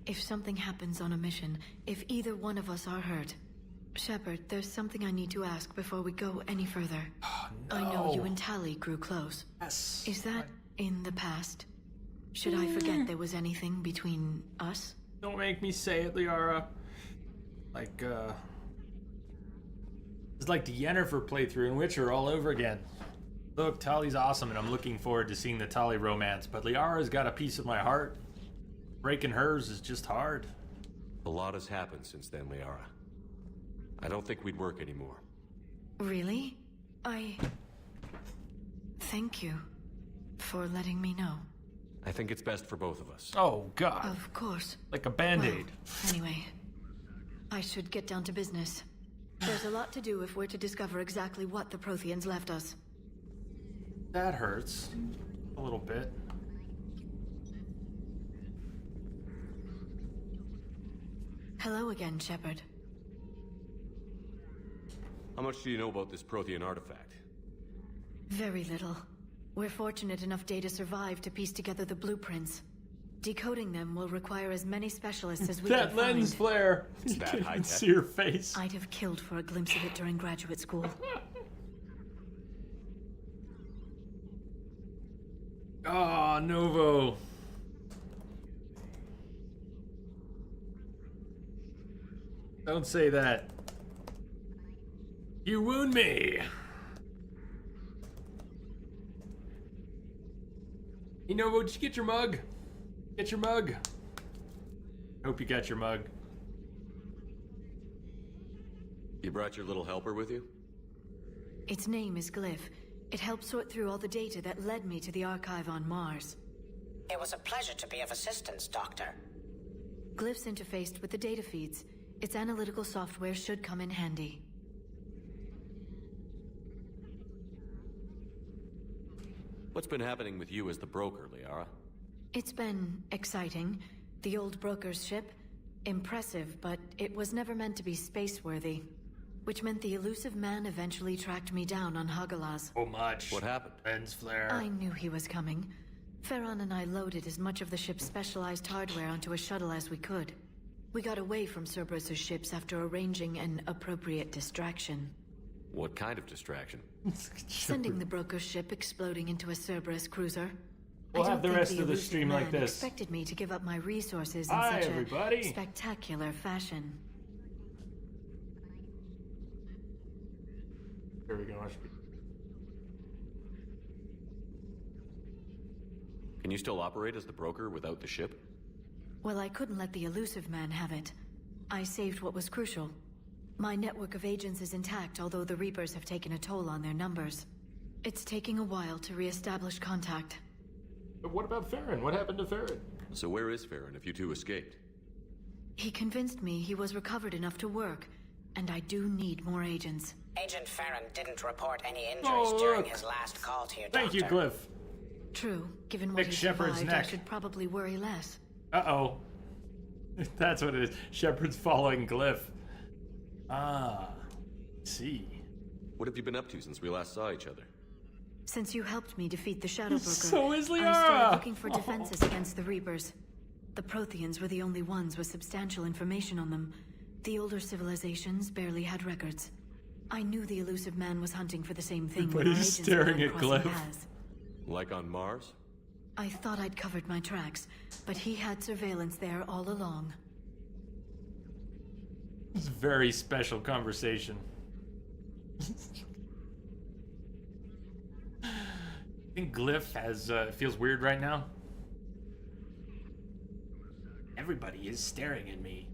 If something happens on a mission, if either one of us are hurt. Shepard, there's something I need to ask before we go any further. Oh, no. I know you and Tali grew close. Yes. Is that in the past? Should I forget there was anything between us? Don't make me say it, Liara. It's like the Yennefer playthrough in Witcher all over again. Look, Tali's awesome, and I'm looking forward to seeing the Tali romance, but Liara's got a piece of my heart. Breaking hers is just hard. A lot has happened since then, Liara. I don't think we'd work anymore. Really? Thank you for letting me know. I think it's best for both of us. Oh, God. Of course. Like a Band-Aid. Well, anyway, I should get down to business. There's a lot to do if we're to discover exactly what the Protheans left us. That hurts. A little bit. Hello again, Shepard. How much do you know about this Prothean artifact? Very little. We're fortunate enough Data survived to piece together the blueprints. Decoding them will require as many specialists as we can find. That lens flare! It's that high tech. See your face. I'd have killed for a glimpse of it during graduate school. Ah, Novo. Don't say that. You wound me. You know, did you get your mug? Get your mug. Hope you got your mug. You brought your little helper with you? Its name is Glyph. It helped sort through all the data that led me to the archive on Mars. It was a pleasure to be of assistance, Doctor. Glyph's interfaced with the data feeds. Its analytical software should come in handy. What's been happening with you as the broker, Liara? It's been exciting. The old broker's ship, impressive, but it was never meant to be space-worthy. Which meant the elusive man eventually tracked me down on Hagalaz. Oh, much. What happened? Lens flare. I knew he was coming. Farron and I loaded as much of the ship's specialized hardware onto a shuttle as we could. We got away from Cerberus' ships after arranging an appropriate distraction. What kind of distraction? Sending the broker's ship exploding into a Cerberus cruiser. We'll I have don't the think rest of the stream like man this. Expected me to give up my resources in Hi, such everybody. a spectacular fashion. Here we go. Can you still operate as the broker without the ship? Well, I couldn't let the elusive man have it. I saved what was crucial. My network of agents is intact, although the Reapers have taken a toll on their numbers. It's taking a while to re-establish contact. But what about Farron? What happened to Farron? So where is Farron if you two escaped? He convinced me he was recovered enough to work, and I do need more agents. Agent Farron didn't report any injuries during his last call to you, Doctor. Thank you, Glyph. True. Given what Nick he Shepard's survived, I neck. should probably worry less. Uh-oh. That's what it is. Shepard's following Glyph. Ah. See. What have you been up to since we last saw each other? Since you helped me defeat the Shadow Broker, So is I Liara. started looking for defenses against the Reapers. The Protheans were the only ones with substantial information on them. The older civilizations barely had records. I knew the elusive man was hunting for the same thing when our Everybody's agents staring began at crossing Glyph. paths. Like on Mars? I thought I'd covered my tracks, but he had surveillance there all along. It's a very special conversation. I think Glyph has feels weird right now. Everybody is staring at me.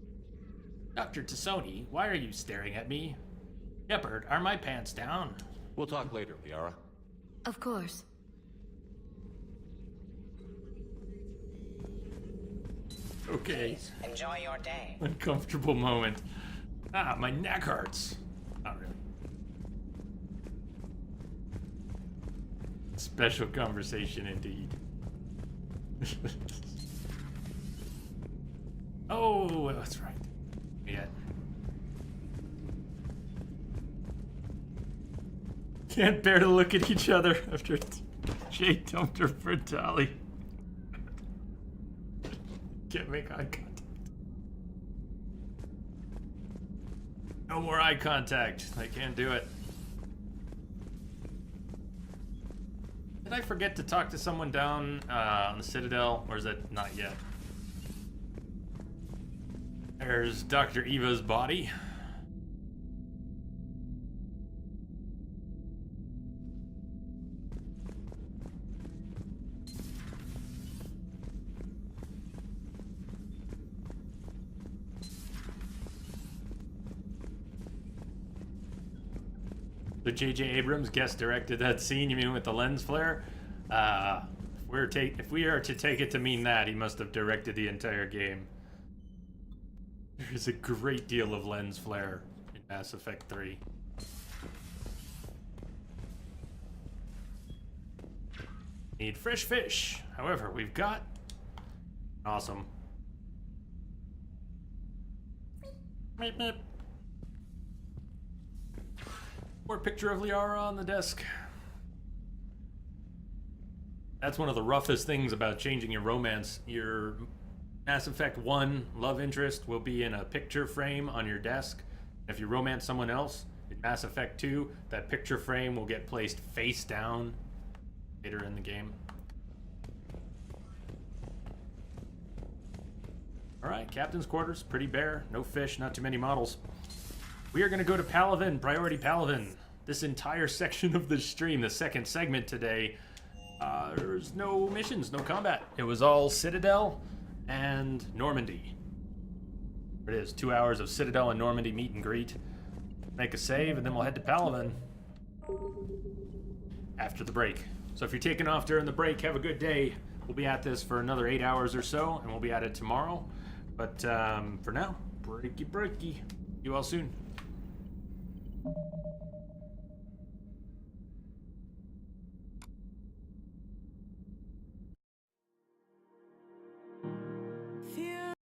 Dr. Tassoni, why are you staring at me? Shepard, are my pants down? We'll talk later, Liara. Of course. Okay. Enjoy your day. Uncomfortable moment. Ah, my neck hurts. Not really. Special conversation indeed. Oh, that's right. Yeah. Can't bear to look at each other after Jay dumped her for Dolly. Can't make eye contact. No more eye contact. I can't do it. Did I forget to talk to someone down on the Citadel, or is it not yet? There's Dr. Eva's body. So J.J. Abrams guest directed that scene, you mean with the lens flare? If we are to take it to mean that, he must have directed the entire game. There's a great deal of lens flare in Mass Effect 3. Need fresh fish. However, we've got... Awesome. Meep, meep. More picture of Liara on the desk. That's one of the roughest things about changing your romance. Your Mass Effect 1 love interest will be in a picture frame on your desk. If you romance someone else, in Mass Effect 2, that picture frame will get placed face down later in the game. Alright, captain's quarters, pretty bare, no fish, not too many models. We are going to go to Palaven, Priority Palaven. This entire section of the stream, the second segment today, there's no missions, no combat. It was all Citadel and Normandy. There it is, 2 hours of Citadel and Normandy meet and greet. Make a save, and then we'll head to Palaven after the break. So if you're taking off during the break, have a good day. We'll be at this for another 8 hours or so, and we'll be at it tomorrow. But for now, breaky. You all soon.